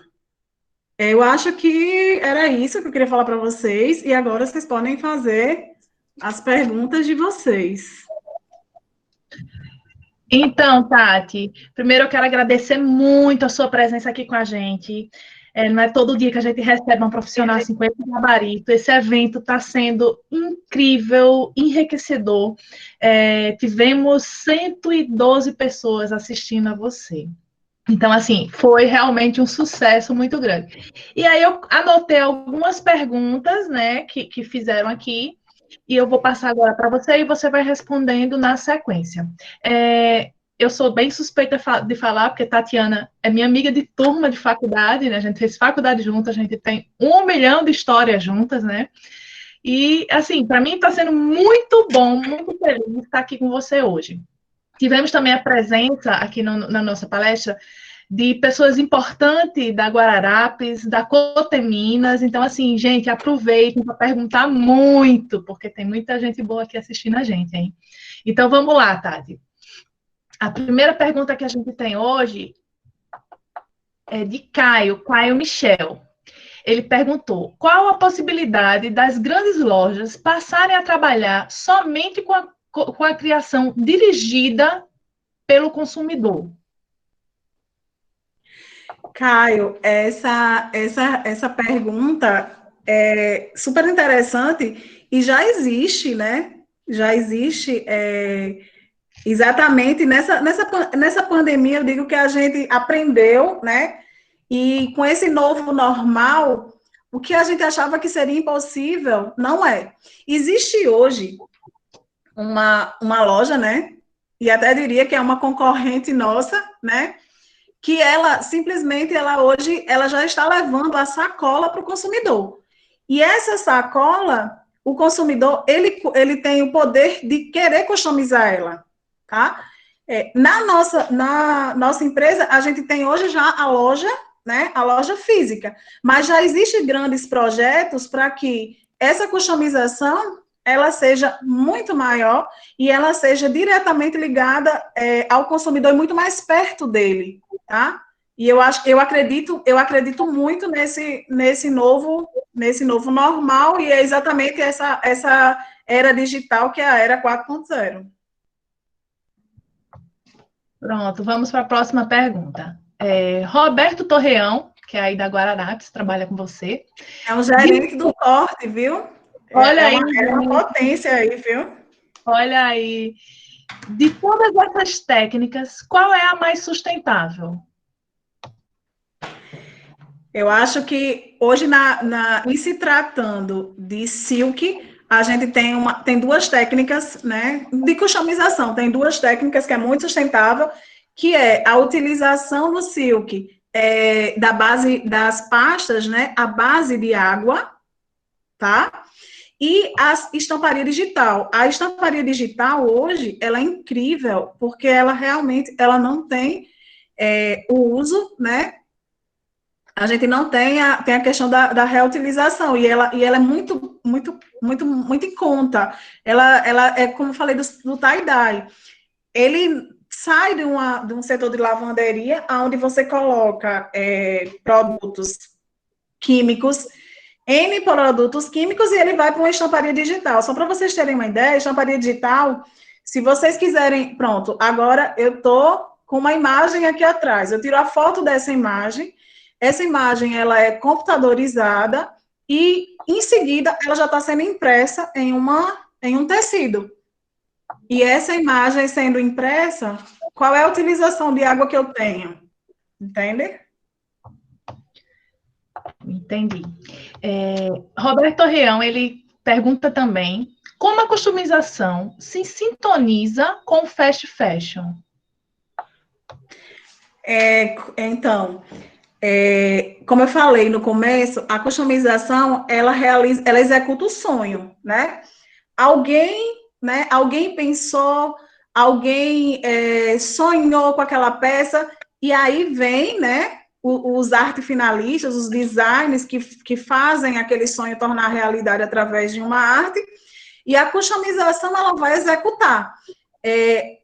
Eu acho que era isso que eu queria falar para vocês, e agora vocês podem fazer as perguntas de vocês. Então, Tati, primeiro eu quero agradecer muito a sua presença aqui com a gente. Não é todo dia que a gente recebe um profissional assim com esse gabarito. Esse evento está sendo incrível, enriquecedor. Tivemos 112 pessoas assistindo a você. Então, assim, foi realmente um sucesso muito grande. E aí eu anotei algumas perguntas, né, que fizeram aqui, e eu vou passar agora para você e você vai respondendo na sequência. Eu sou bem suspeita de falar, porque Tatiana é minha amiga de turma de faculdade, né? A gente fez faculdade juntas, a gente tem 1 milhão de histórias juntas, né? E, assim, para mim está sendo muito bom, muito feliz estar aqui com você hoje. Tivemos também a presença aqui na nossa palestra de pessoas importantes da Guararapes, da Coteminas. Então, assim, gente, aproveitem para perguntar muito, porque tem muita gente boa aqui assistindo a gente, hein? Então, vamos lá, Tati. A primeira pergunta que a gente tem hoje é de Caio Michel. Ele perguntou: qual a possibilidade das grandes lojas passarem a trabalhar somente com a criação dirigida pelo consumidor? Caio, essa pergunta é super interessante e já existe, né? Já existe exatamente nessa pandemia, eu digo que a gente aprendeu, né? E com esse novo normal, o que a gente achava que seria impossível, não é. Existe hoje uma loja, né? E até diria que é uma concorrente nossa, né? Que ela simplesmente ela hoje ela já está levando a sacola para o consumidor. E essa sacola, o consumidor ele tem o poder de querer customizar ela, tá? Na nossa empresa a gente tem hoje já a loja, né? A loja física, mas já existem grandes projetos para que essa customização ela seja muito maior e ela seja diretamente ligada ao consumidor e muito mais perto dele, tá? E eu acredito muito nesse novo normal, e é exatamente essa era digital que é a era 4.0. Pronto, vamos para a próxima pergunta. Roberto Torreão, que é aí da Guararapes, trabalha com você. É um gerente do corte, viu? Olha aí, é uma potência aí, viu? Olha aí. De todas essas técnicas, qual é a mais sustentável? Eu acho que hoje, em se tratando de silk, a gente tem duas técnicas, né, de customização. Tem duas técnicas que é muito sustentável, que é a utilização do silk da base das pastas, né, a base de água, tá? E a estamparia digital. A estamparia digital hoje, ela é incrível, porque ela realmente, ela não tem o uso, né? A gente não tem a questão da reutilização, e ela é muito em conta. Ela é, como eu falei, do tie-dye. Ele sai de um setor de lavanderia, onde você coloca produtos químicos, N produtos químicos, e ele vai para uma estamparia digital. Só para vocês terem uma ideia, a estamparia digital, se vocês quiserem, pronto, agora eu estou com uma imagem aqui atrás, eu tiro a foto dessa imagem, essa imagem ela é computadorizada e, em seguida, ela já está sendo impressa em um tecido. E essa imagem sendo impressa, qual é a utilização de água que eu tenho? Entende? Entendi. Roberto Torreão, ele pergunta também como a customização se sintoniza com o fast fashion. Então, como eu falei no começo, a customização, ela executa o sonho, né? Alguém pensou, alguém sonhou com aquela peça, e aí vem, né, os arte finalistas, os designers que fazem aquele sonho tornar realidade através de uma arte, e a customização, ela vai executar.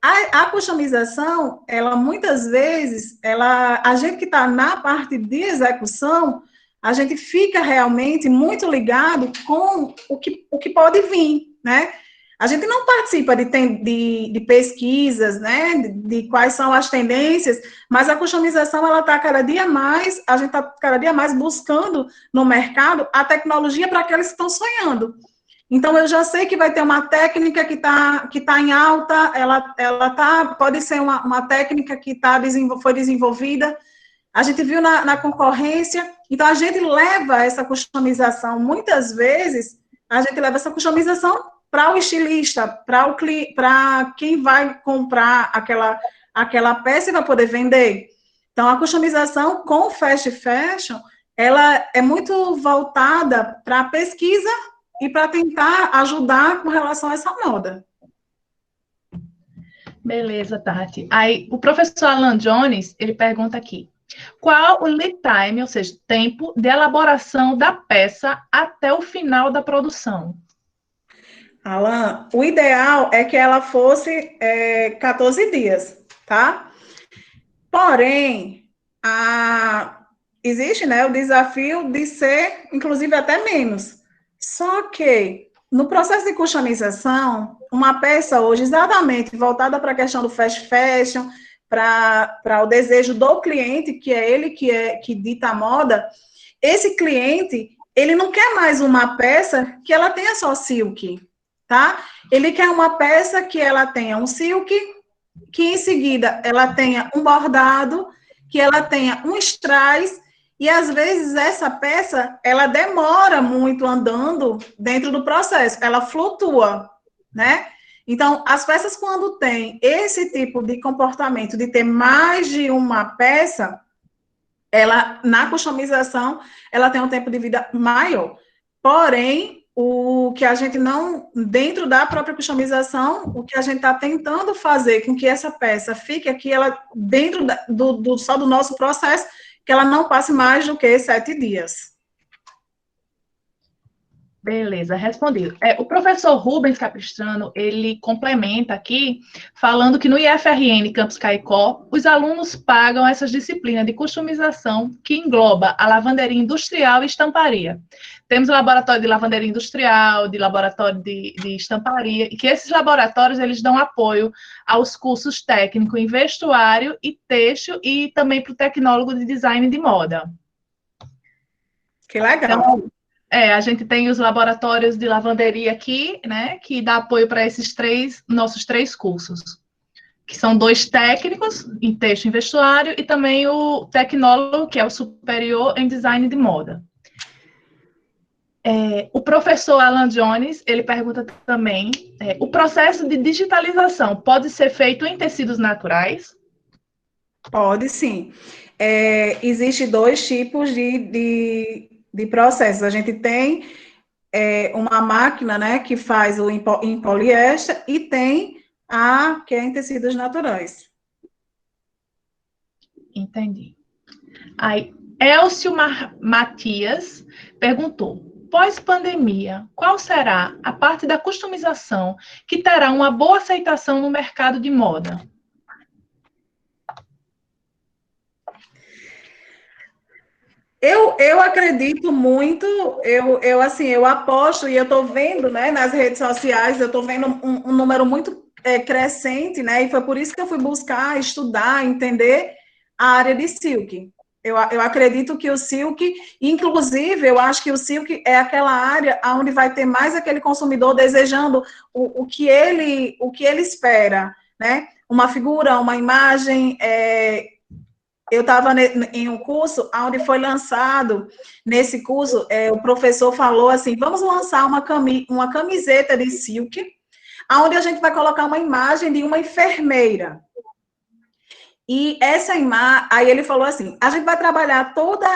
A customização, ela muitas vezes, a gente que está na parte de execução, a gente fica realmente muito ligado com o que pode vir, né? A gente não participa de pesquisas, né, de quais são as tendências, mas a customização, ela está a gente está cada dia mais buscando no mercado a tecnologia para aqueles que estão sonhando. Então, eu já sei que vai ter uma técnica que tá em alta, pode ser uma técnica que foi desenvolvida, a gente viu na concorrência, então a gente leva essa customização, muitas vezes, a gente leva essa customização para o estilista, para quem vai comprar aquela peça e vai poder vender. Então, a customização com fast fashion, ela é muito voltada para a pesquisa e para tentar ajudar com relação a essa moda. Beleza, Tati. Aí, o professor Alan Jones, ele pergunta aqui, qual o lead time, ou seja, tempo de elaboração da peça até o final da produção? Alan, o ideal é que ela fosse 14 dias, tá? Porém, existe, né, o desafio de ser, inclusive, até menos. Só que, no processo de customização, uma peça hoje exatamente voltada para a questão do fast fashion, para o desejo do cliente, que é ele que dita a moda, esse cliente, ele não quer mais uma peça que ela tenha só silk, tá? Ele quer uma peça que ela tenha um silk, que em seguida ela tenha um bordado, que ela tenha um strass, e às vezes essa peça, ela demora muito andando dentro do processo, ela flutua, né? Então, as peças, quando tem esse tipo de comportamento, de ter mais de uma peça, ela, na customização, ela tem um tempo de vida maior. Porém, o que a gente não, dentro da própria customização, o que a gente está tentando fazer com que essa peça fique aqui, ela, dentro só do nosso processo, que ela não passe mais do que 7 dias. Beleza, respondido. O professor Rubens Capistrano, ele complementa aqui, falando que no IFRN Campus Caicó, os alunos pagam essas disciplinas de customização, que engloba a lavanderia industrial e estamparia. Temos o laboratório de lavanderia industrial, de laboratório de estamparia, e que esses laboratórios, eles dão apoio aos cursos técnico em vestuário e têxtil, e também para o tecnólogo de design de moda. Que legal. Então, a gente tem os laboratórios de lavanderia aqui, né, que dá apoio para esses nossos três cursos, que são 2 técnicos em têxtil e vestuário, e também o tecnólogo, que é o superior em design de moda. O professor Alan Jones, ele pergunta também, o processo de digitalização pode ser feito em tecidos naturais? Pode, sim. Existem 2 tipos de processos. A gente tem uma máquina, né, que faz em poliéster, e tem a que é em tecidos naturais. Entendi. Aí, Elcio Matias perguntou, pós-pandemia, qual será a parte da customização que terá uma boa aceitação no mercado de moda? Eu acredito muito, eu aposto, e eu estou vendo, né, nas redes sociais, eu estou vendo um número muito crescente, né, e foi por isso que eu fui buscar, estudar, entender a área de silk. Eu acredito que o silk, inclusive, eu acho que o silk é aquela área onde vai ter mais aquele consumidor desejando o que ele espera, né, uma figura, uma imagem, eu estava em um curso onde foi lançado, nesse curso, o professor falou assim, vamos lançar uma camiseta de silk, onde a gente vai colocar uma imagem de uma enfermeira. E essa imagem, aí ele falou assim, a gente vai trabalhar toda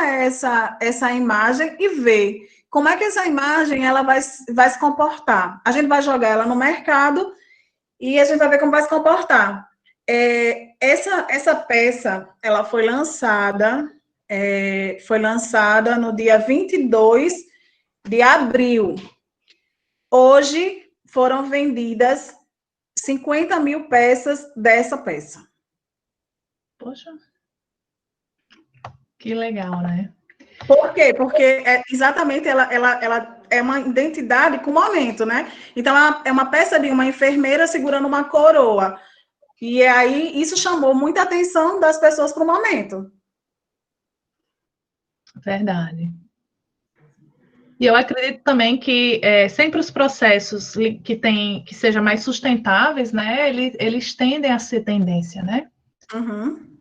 essa imagem e ver como é que essa imagem ela vai se comportar. A gente vai jogar ela no mercado e a gente vai ver como vai se comportar. Essa peça, ela foi lançada no dia 22 de abril. Hoje foram vendidas 50 mil peças dessa peça. Poxa, que legal, né? Por quê? Porque exatamente ela é uma identidade com o momento, né? Então, é uma peça de uma enfermeira segurando uma coroa. E aí, isso chamou muita atenção das pessoas para o momento. Verdade. E eu acredito também que sempre os processos que sejam mais sustentáveis, né, eles tendem a ser tendência, né? Uhum.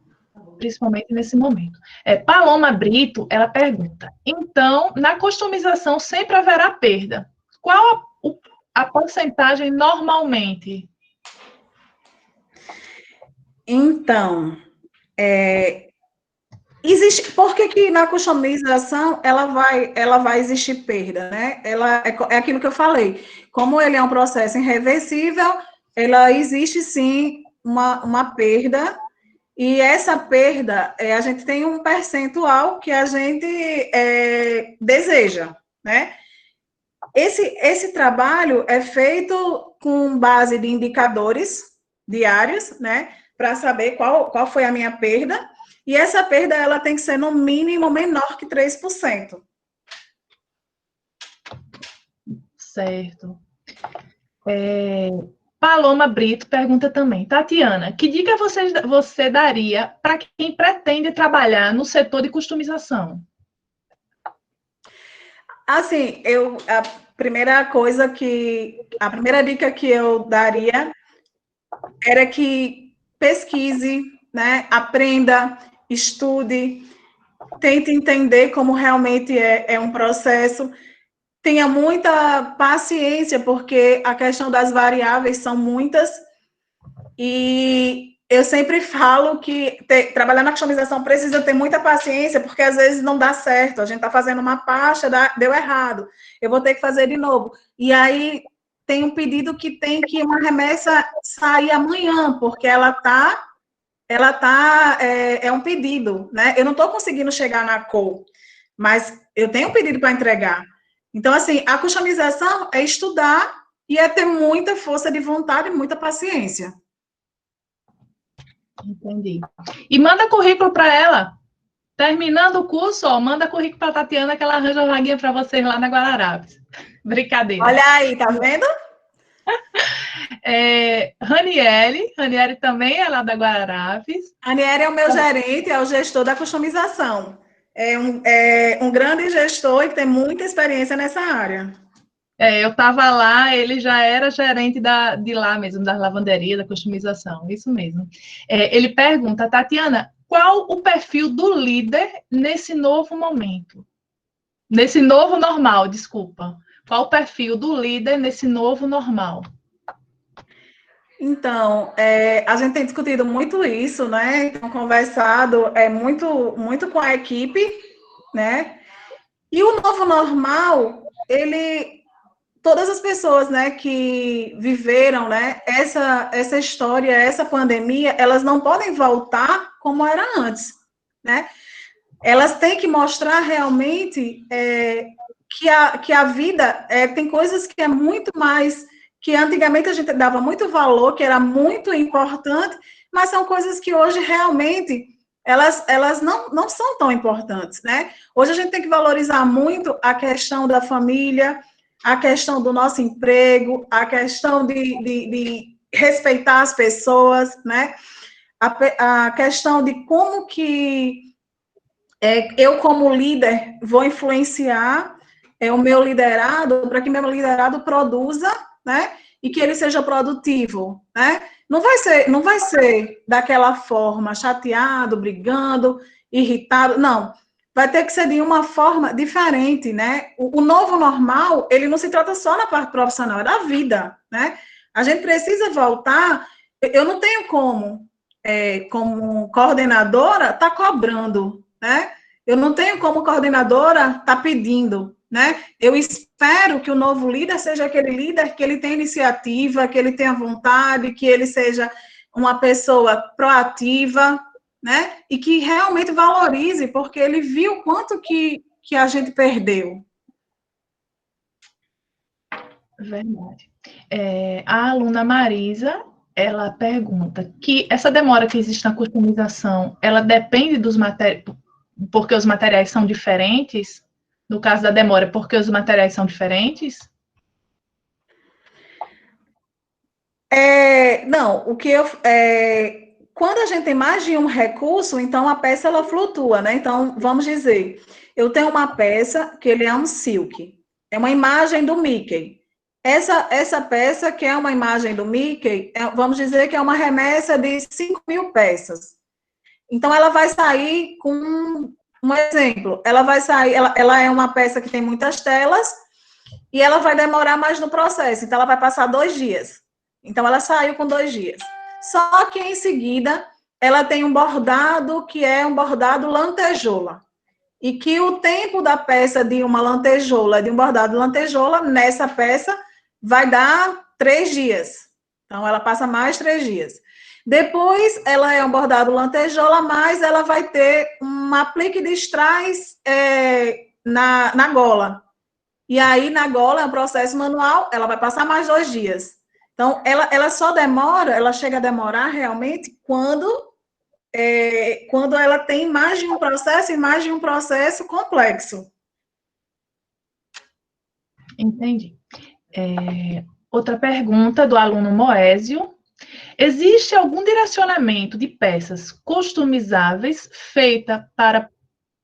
Principalmente nesse momento. Paloma Brito, ela pergunta, então, na customização sempre haverá perda. Qual a porcentagem normalmente? Então, existe, por que na customização ela vai existir perda, né? É aquilo que eu falei. Como ele é um processo irreversível, ela existe sim uma perda, e essa perda, a gente tem um percentual que a gente deseja, né? Esse trabalho é feito com base de indicadores diários, né? Para saber qual foi a minha perda, e essa perda ela tem que ser no mínimo menor que 3%. Certo. Paloma Brito pergunta também, Tatiana, que dica você daria para quem pretende trabalhar no setor de customização? Assim, a primeira dica que eu daria era que pesquise, né? Aprenda, estude, tente entender como realmente é um processo. Tenha muita paciência, porque a questão das variáveis são muitas, e eu sempre falo que trabalhar na customização precisa ter muita paciência, porque às vezes não dá certo. A gente está fazendo uma pasta, deu errado, eu vou ter que fazer de novo. E aí tem um pedido que tem que uma remessa sair amanhã, porque é um pedido, né? Eu não estou conseguindo chegar na cor, mas eu tenho um pedido para entregar. Então, assim, a customização é estudar e é ter muita força de vontade e muita paciência. Entendi. E manda currículo para ela. Terminando o curso, ó, manda currículo para a Tatiana que ela arranja uma vaguinha para vocês lá na Guararapes. Brincadeira. Olha aí, tá vendo? Ranieri também é lá da Guararapes. Ranieri é o meu gerente, é o gestor da customização. É um grande gestor e tem muita experiência nessa área. Eu estava lá, ele já era gerente de lá mesmo, da lavanderia, da customização, isso mesmo. Ele pergunta, Tatiana, qual o perfil do líder nesse novo momento? Nesse novo normal, desculpa. Qual o perfil do líder nesse novo normal? Então, a gente tem discutido muito isso, né? Tem conversado muito com a equipe, né? E o novo normal, todas as pessoas, né, que viveram, né, essa história, essa pandemia, elas não podem voltar como era antes, né? Elas têm que mostrar realmente que a vida tem coisas que é muito mais, que antigamente a gente dava muito valor, que era muito importante, mas são coisas que hoje realmente elas não são tão importantes, né? Hoje a gente tem que valorizar muito a questão da família, a questão do nosso emprego, a questão de respeitar as pessoas, né? A questão de como que eu, como líder, vou influenciar o meu liderado para que meu liderado produza, né? E que ele seja produtivo, né? Não vai ser daquela forma, chateado, brigando, irritado, não. Vai ter que ser de uma forma diferente, né? O novo normal, ele não se trata só na parte profissional, é da vida, né? A gente precisa voltar. Eu não tenho como coordenadora, tá cobrando, né? Eu não tenho como coordenadora tá pedindo, né? Eu espero que o novo líder seja aquele líder que ele tenha iniciativa, que ele tenha vontade, que ele seja uma pessoa proativa, né? E que realmente valorize, porque ele viu quanto que a gente perdeu. Verdade. A aluna Marisa, ela pergunta que essa demora que existe na customização, ela depende dos materiais, porque os materiais são diferentes? No caso da demora, porque os materiais são diferentes? Não, quando a gente tem mais de um recurso, então a peça ela flutua, né? Então, vamos dizer, eu tenho uma peça que ele é um silk, é uma imagem do Mickey. Essa peça, que é uma imagem do Mickey, vamos dizer que é uma remessa de 5.000 peças. Então, ela vai sair com um exemplo. Ela vai sair, ela é uma peça que tem muitas telas e ela vai demorar mais no processo. Então, ela vai passar 2 dias. Então, ela saiu com 2 dias. Só que, em seguida, ela tem um bordado que é um bordado lantejoula. E que o tempo da peça de uma lantejoula, de um bordado lantejoula, nessa peça, vai dar 3 dias. Então, ela passa mais 3 dias. Depois, ela é um bordado lantejoula, mas ela vai ter um aplique de strass na gola. E aí, na gola, é um processo manual, ela vai passar mais 2 dias. Então, ela só demora, ela chega a demorar realmente quando ela tem mais de um processo e mais de um processo complexo. Entendi. Outra pergunta do aluno Moésio. Existe algum direcionamento de peças customizáveis feita para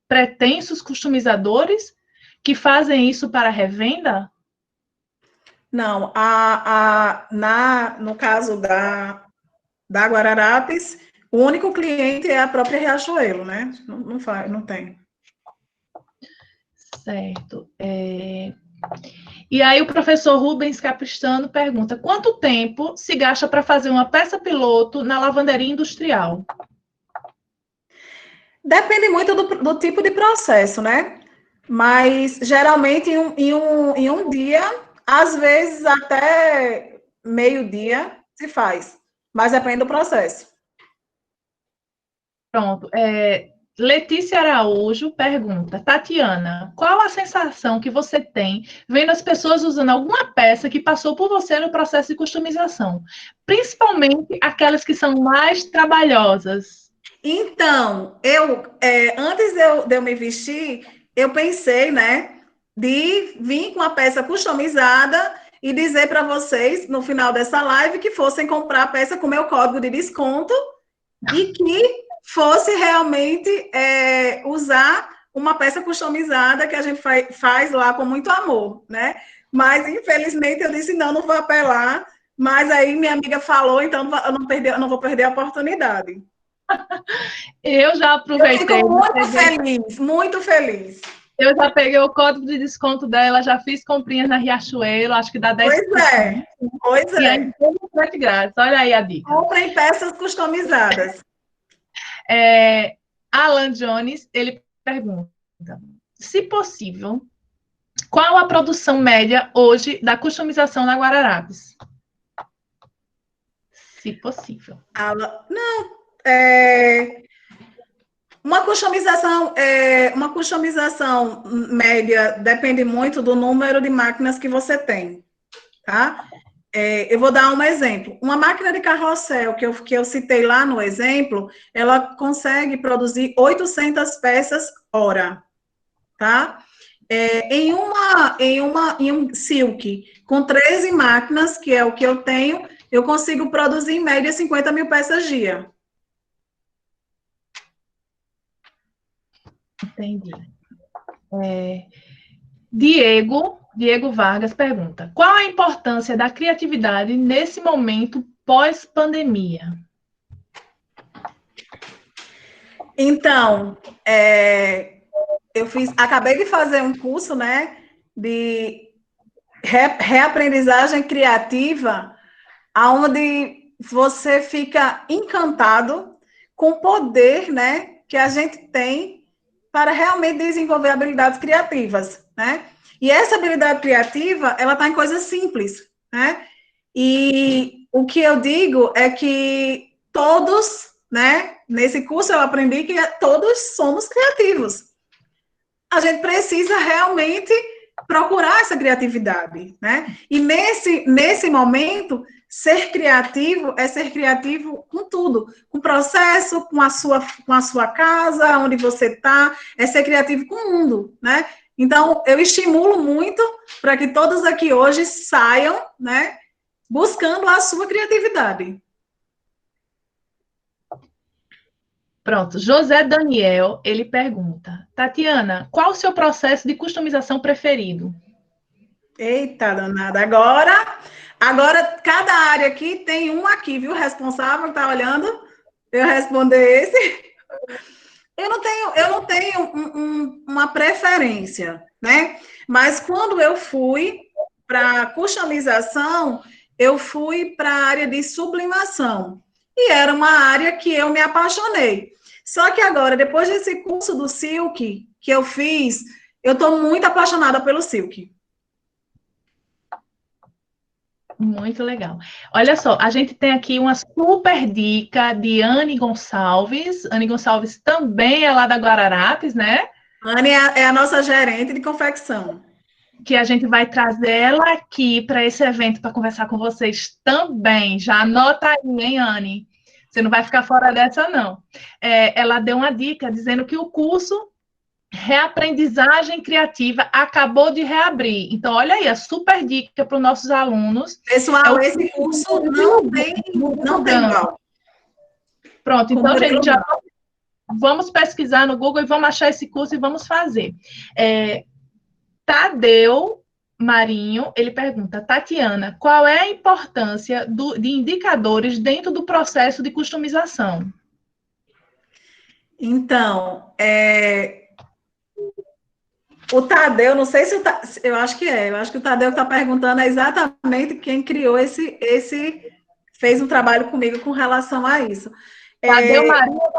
pretensos customizadores que fazem isso para revenda? Não, no caso da Guararapes, o único cliente é a própria Riachuelo, né? Não tem. Certo. E aí o professor Rubens Capistrano pergunta: quanto tempo se gasta para fazer uma peça piloto na lavanderia industrial? Depende muito do tipo de processo, né? Mas geralmente em um dia, às vezes até meio-dia se faz. Mas depende do processo. Pronto. Letícia Araújo pergunta: Tatiana, qual a sensação que você tem vendo as pessoas usando alguma peça que passou por você no processo de customização? Principalmente aquelas que são mais trabalhosas. Então, antes de eu me vestir, eu pensei, né, de vir com a peça customizada e dizer para vocês, no final dessa live, que fossem comprar a peça com meu código de desconto e que fosse realmente usar uma peça customizada que a gente faz lá com muito amor, né? Mas, infelizmente, eu disse, não vou apelar. Mas aí minha amiga falou, então eu não vou perder a oportunidade. Eu já aproveitei. Eu fico muito feliz, muito feliz. Eu já peguei o código de desconto dela, já fiz comprinhas na Riachuelo, acho que dá 10%. Pois é. E ainda tem frete grátis. Olha aí a dica. Comprem peças customizadas. Alan Jones, ele pergunta: se possível, qual a produção média hoje da customização na Guararapes? Se possível. Uma customização média depende muito do número de máquinas que você tem, tá? Eu vou dar um exemplo. Uma máquina de carrossel que eu citei lá no exemplo, ela consegue produzir 800 peças hora, tá? Em um silk, com 13 máquinas, que é o que eu tenho, eu consigo produzir, em média, 50 mil peças dia. Entendi. Diego Vargas pergunta: qual a importância da criatividade nesse momento pós-pandemia? Então, acabei de fazer um curso, né, de reaprendizagem criativa, onde você fica encantado com o poder, né, que a gente tem para realmente desenvolver habilidades criativas, né? E essa habilidade criativa, ela está em coisas simples, né? E o que eu digo é que todos, né, nesse curso eu aprendi que todos somos criativos. A gente precisa realmente procurar essa criatividade, né? E nesse momento, ser criativo é ser criativo com tudo, com o processo, com a sua casa, onde você está, é ser criativo com o mundo, né? Então, eu estimulo muito para que todos aqui hoje saiam, né, buscando a sua criatividade. Pronto, José Daniel, ele pergunta: Tatiana, qual o seu processo de customização preferido? Eita, danada. Agora cada área aqui tem um aqui, viu? Responsável que tá olhando. Eu responder esse. Eu não tenho uma preferência, né? Mas quando eu fui para customização, eu fui para a área de sublimação. E era uma área que eu me apaixonei. Só que agora, depois desse curso do Silk que eu fiz, eu estou muito apaixonada pelo Silk. Muito legal. Olha só, a gente tem aqui uma super dica de Anne Gonçalves. Anne Gonçalves também é lá da Guararapes, né? Anne é a nossa gerente de confecção. Que a gente vai trazer ela aqui para esse evento para conversar com vocês também. Já anota aí, hein, Anne? Você não vai ficar fora dessa, não. Ela deu uma dica dizendo que o curso Reaprendizagem Criativa acabou de reabrir. Então, olha aí, a super dica para os nossos alunos. Pessoal, esse curso não tem igual. Pronto, então, gente, já vamos pesquisar no Google e vamos achar esse curso e vamos fazer. Tadeu Marinho, ele pergunta, Tatiana, qual é a importância de indicadores dentro do processo de customização? Então, o Tadeu, não sei se eu acho que o Tadeu está perguntando exatamente quem criou fez um trabalho comigo com relação a isso. Tadeu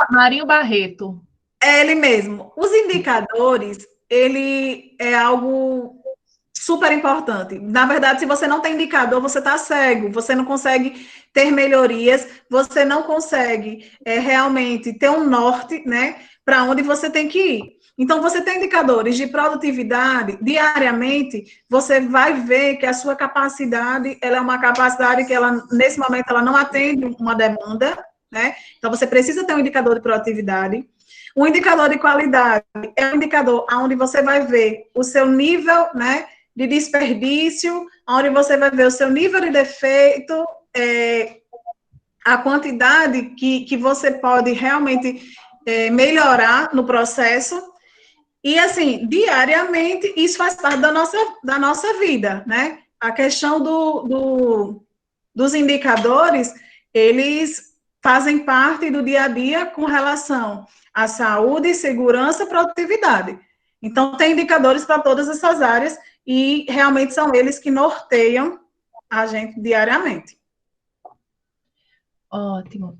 Marinho Barreto. É ele mesmo. Os indicadores, ele é algo super importante. Na verdade, se você não tem indicador, você está cego, você não consegue ter melhorias, você não consegue realmente ter um norte, né, para onde você tem que ir. Então, você tem indicadores de produtividade diariamente, você vai ver que a sua capacidade, ela é uma capacidade que ela, nesse momento, ela não atende uma demanda, né? Então, você precisa ter um indicador de produtividade. Um indicador de qualidade é um indicador onde você vai ver o seu nível, né, de desperdício, onde você vai ver o seu nível de defeito, a quantidade que você pode realmente melhorar no processo. E, assim, diariamente, isso faz parte da nossa vida, né? A questão dos indicadores, eles fazem parte do dia a dia com relação à saúde, segurança e produtividade. Então, tem indicadores para todas essas áreas e realmente são eles que norteiam a gente diariamente. Ótimo.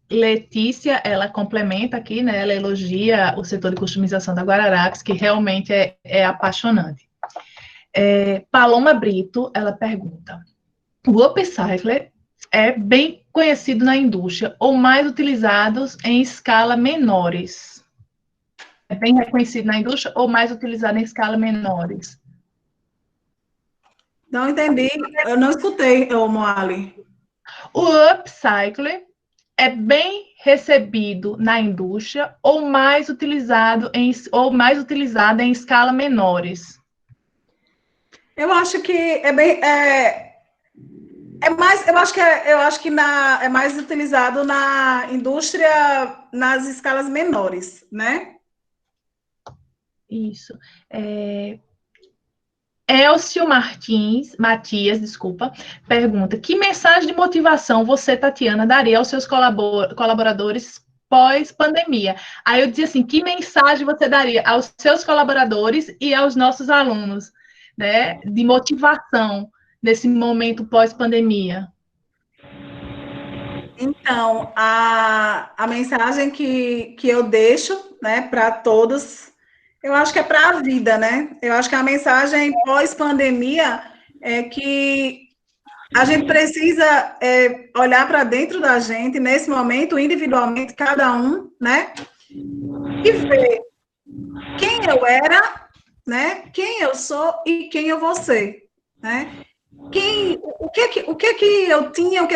Letícia, ela complementa aqui, né? Ela elogia o setor de customização da Guararapes, que realmente é apaixonante. Paloma Brito, ela pergunta, o upcycler é bem conhecido na indústria ou mais utilizados em escala menores? É bem reconhecido na indústria ou mais utilizado em escala menores? Não entendi, eu não escutei, Moali. O upcycler é bem recebido na indústria ou mais utilizado em escala menores? Eu acho que eu acho que é mais utilizado na indústria nas escalas menores, né? Isso. Elcio Matias, pergunta, que mensagem de motivação você, Tatiana, daria aos seus colaboradores pós-pandemia? Aí eu dizia assim, que mensagem você daria aos seus colaboradores e aos nossos alunos, né, de motivação nesse momento pós-pandemia? Então, a mensagem que eu deixo, né, para todos, eu acho que é para a vida, né? Eu acho que a mensagem pós-pandemia é que a gente precisa olhar para dentro da gente, nesse momento, individualmente, cada um, né? E ver quem eu era, né? Quem eu sou e quem eu vou ser, né? O que eu tinha,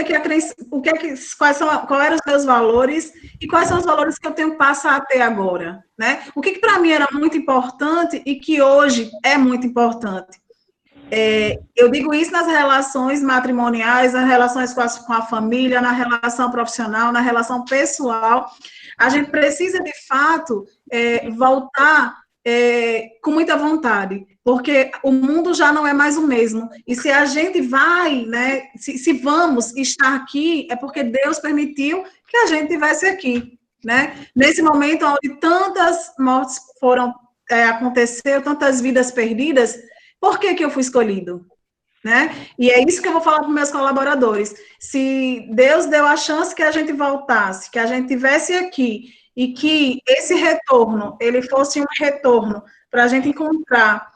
quais eram os meus valores e quais são os valores que eu tenho que passar a ter agora, né? O que para mim era muito importante e que hoje é muito importante. Eu digo isso nas relações matrimoniais, nas relações com a família, na relação profissional, na relação pessoal. A gente precisa, de fato, voltar com muita vontade, porque o mundo já não é mais o mesmo. E se a gente vai, né, se vamos estar aqui, é porque Deus permitiu que a gente estivesse aqui, né? Nesse momento onde tantas mortes aconteceram, tantas vidas perdidas, por que eu fui escolhido? Né? E é isso que eu vou falar para os meus colaboradores. Se Deus deu a chance que a gente voltasse, que a gente estivesse aqui, e que esse retorno, ele fosse um retorno para a gente encontrar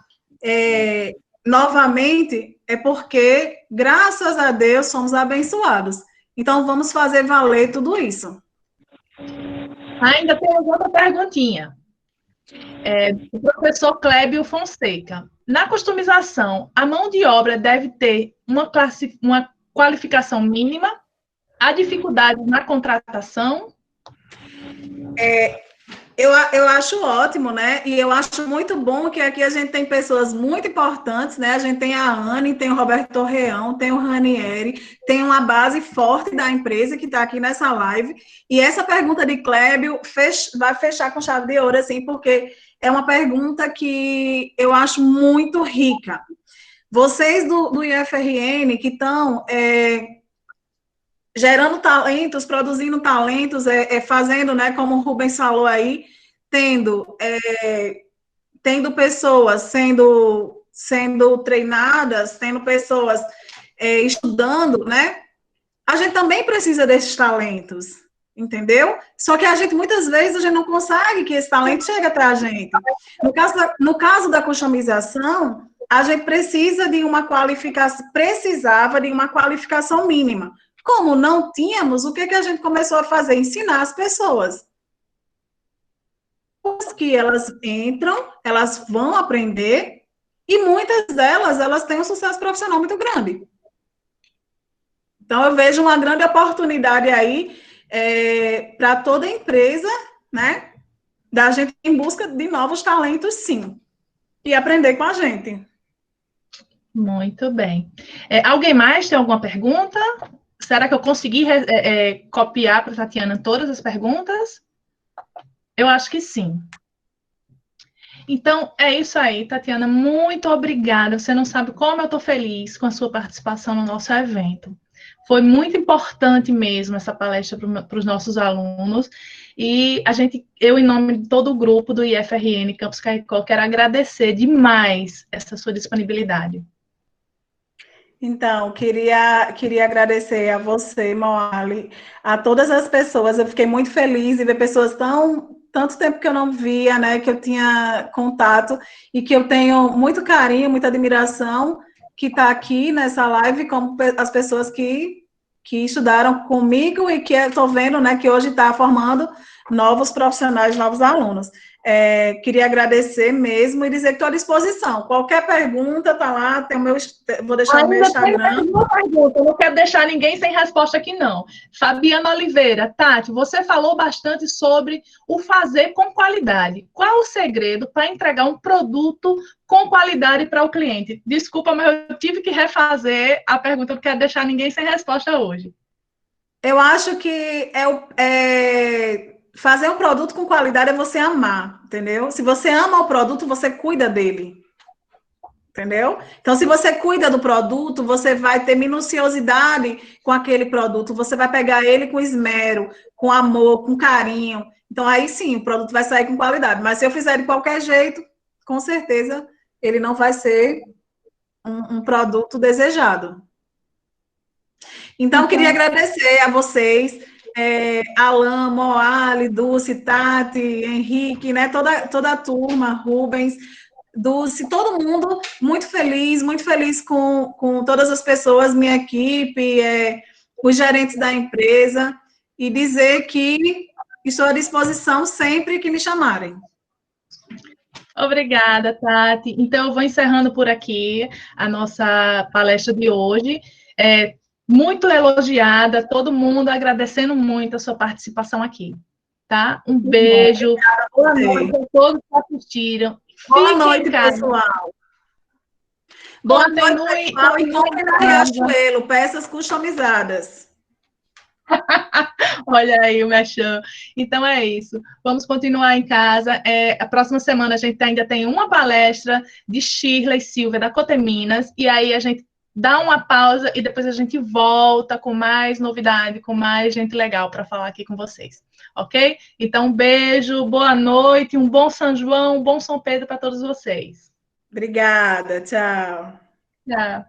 novamente, é porque, graças a Deus, somos abençoados. Então, vamos fazer valer tudo isso. Ainda tem outra perguntinha. Do professor Clébio Fonseca. Na customização, a mão de obra deve ter uma qualificação mínima? Há dificuldade na contratação? Eu acho ótimo, né? E eu acho muito bom que aqui a gente tem pessoas muito importantes, né? A gente tem a Anne, tem o Roberto Torreão, tem o Ranieri, tem uma base forte da empresa que está aqui nessa live. E essa pergunta de Clébio vai fechar com chave de ouro, assim, porque é uma pergunta que eu acho muito rica. Vocês do IFRN que estão gerando talentos, produzindo talentos, fazendo, né, como o Rubens falou aí, tendo pessoas sendo treinadas, tendo pessoas estudando, né? A gente também precisa desses talentos, entendeu? Só que a gente, muitas vezes, a gente não consegue que esse talento chegue até a gente. No caso da customização, a gente precisa de uma qualificação, precisava de uma qualificação mínima. Como não tínhamos, o que a gente começou a fazer? Ensinar as pessoas. Que elas entram, elas vão aprender, e muitas delas, elas têm um sucesso profissional muito grande. Então, eu vejo uma grande oportunidade aí para toda empresa, né? Da gente em busca de novos talentos, sim. E aprender com a gente. Muito bem. Alguém mais tem alguma pergunta? Será que eu consegui copiar para a Tatiana todas as perguntas? Eu acho que sim. Então, é isso aí, Tatiana. Muito obrigada. Você não sabe como eu estou feliz com a sua participação no nosso evento. Foi muito importante mesmo essa palestra para os nossos alunos. E eu, em nome de todo o grupo do IFRN Campus Caicó, quero agradecer demais essa sua disponibilidade. Então, queria agradecer a você, Moali, a todas as pessoas. Eu fiquei muito feliz de ver pessoas tanto tempo que eu não via, né, que eu tinha contato e que eu tenho muito carinho, muita admiração, que está aqui nessa live, como as pessoas que estudaram comigo e que eu estou vendo, né, que hoje está formando novos profissionais, novos alunos. Queria agradecer mesmo e dizer que estou à disposição. Qualquer pergunta, está lá, vou deixar o meu Instagram. Uma pergunta, eu não quero deixar ninguém sem resposta aqui, não. Fabiana Oliveira, Tati, você falou bastante sobre o fazer com qualidade. Qual o segredo para entregar um produto com qualidade para o cliente? Desculpa, mas eu tive que refazer a pergunta, eu não quero deixar ninguém sem resposta hoje. Eu acho que fazer um produto com qualidade é você amar, entendeu? Se você ama o produto, você cuida dele. Entendeu? Então, se você cuida do produto, você vai ter minuciosidade com aquele produto, você vai pegar ele com esmero, com amor, com carinho. Então, aí sim, o produto vai sair com qualidade. Mas se eu fizer de qualquer jeito, com certeza, ele não vai ser um produto desejado. Então, queria agradecer a vocês, Alan, Moali, Dulce, Tati, Henrique, né, toda a turma, Rubens, Dulce, todo mundo muito feliz com todas as pessoas, minha equipe, os gerentes da empresa, e dizer que estou à disposição sempre que me chamarem. Obrigada, Tati. Então, eu vou encerrando por aqui a nossa palestra de hoje. Muito elogiada, todo mundo agradecendo muito a sua participação aqui, tá? Um beijo, boa noite a todos que assistiram. Boa noite, pessoal. Boa noite, pessoal. E compre na Riachuelo, peças customizadas. Olha aí o mexão. Então é isso. Vamos continuar em casa. A próxima semana a gente ainda tem uma palestra de Shirley Silva, da Coteminas, e aí a gente dá uma pausa e depois a gente volta com mais novidade, com mais gente legal para falar aqui com vocês. Ok? Então, um beijo, boa noite, um bom São João, um bom São Pedro para todos vocês. Obrigada, tchau. Tchau.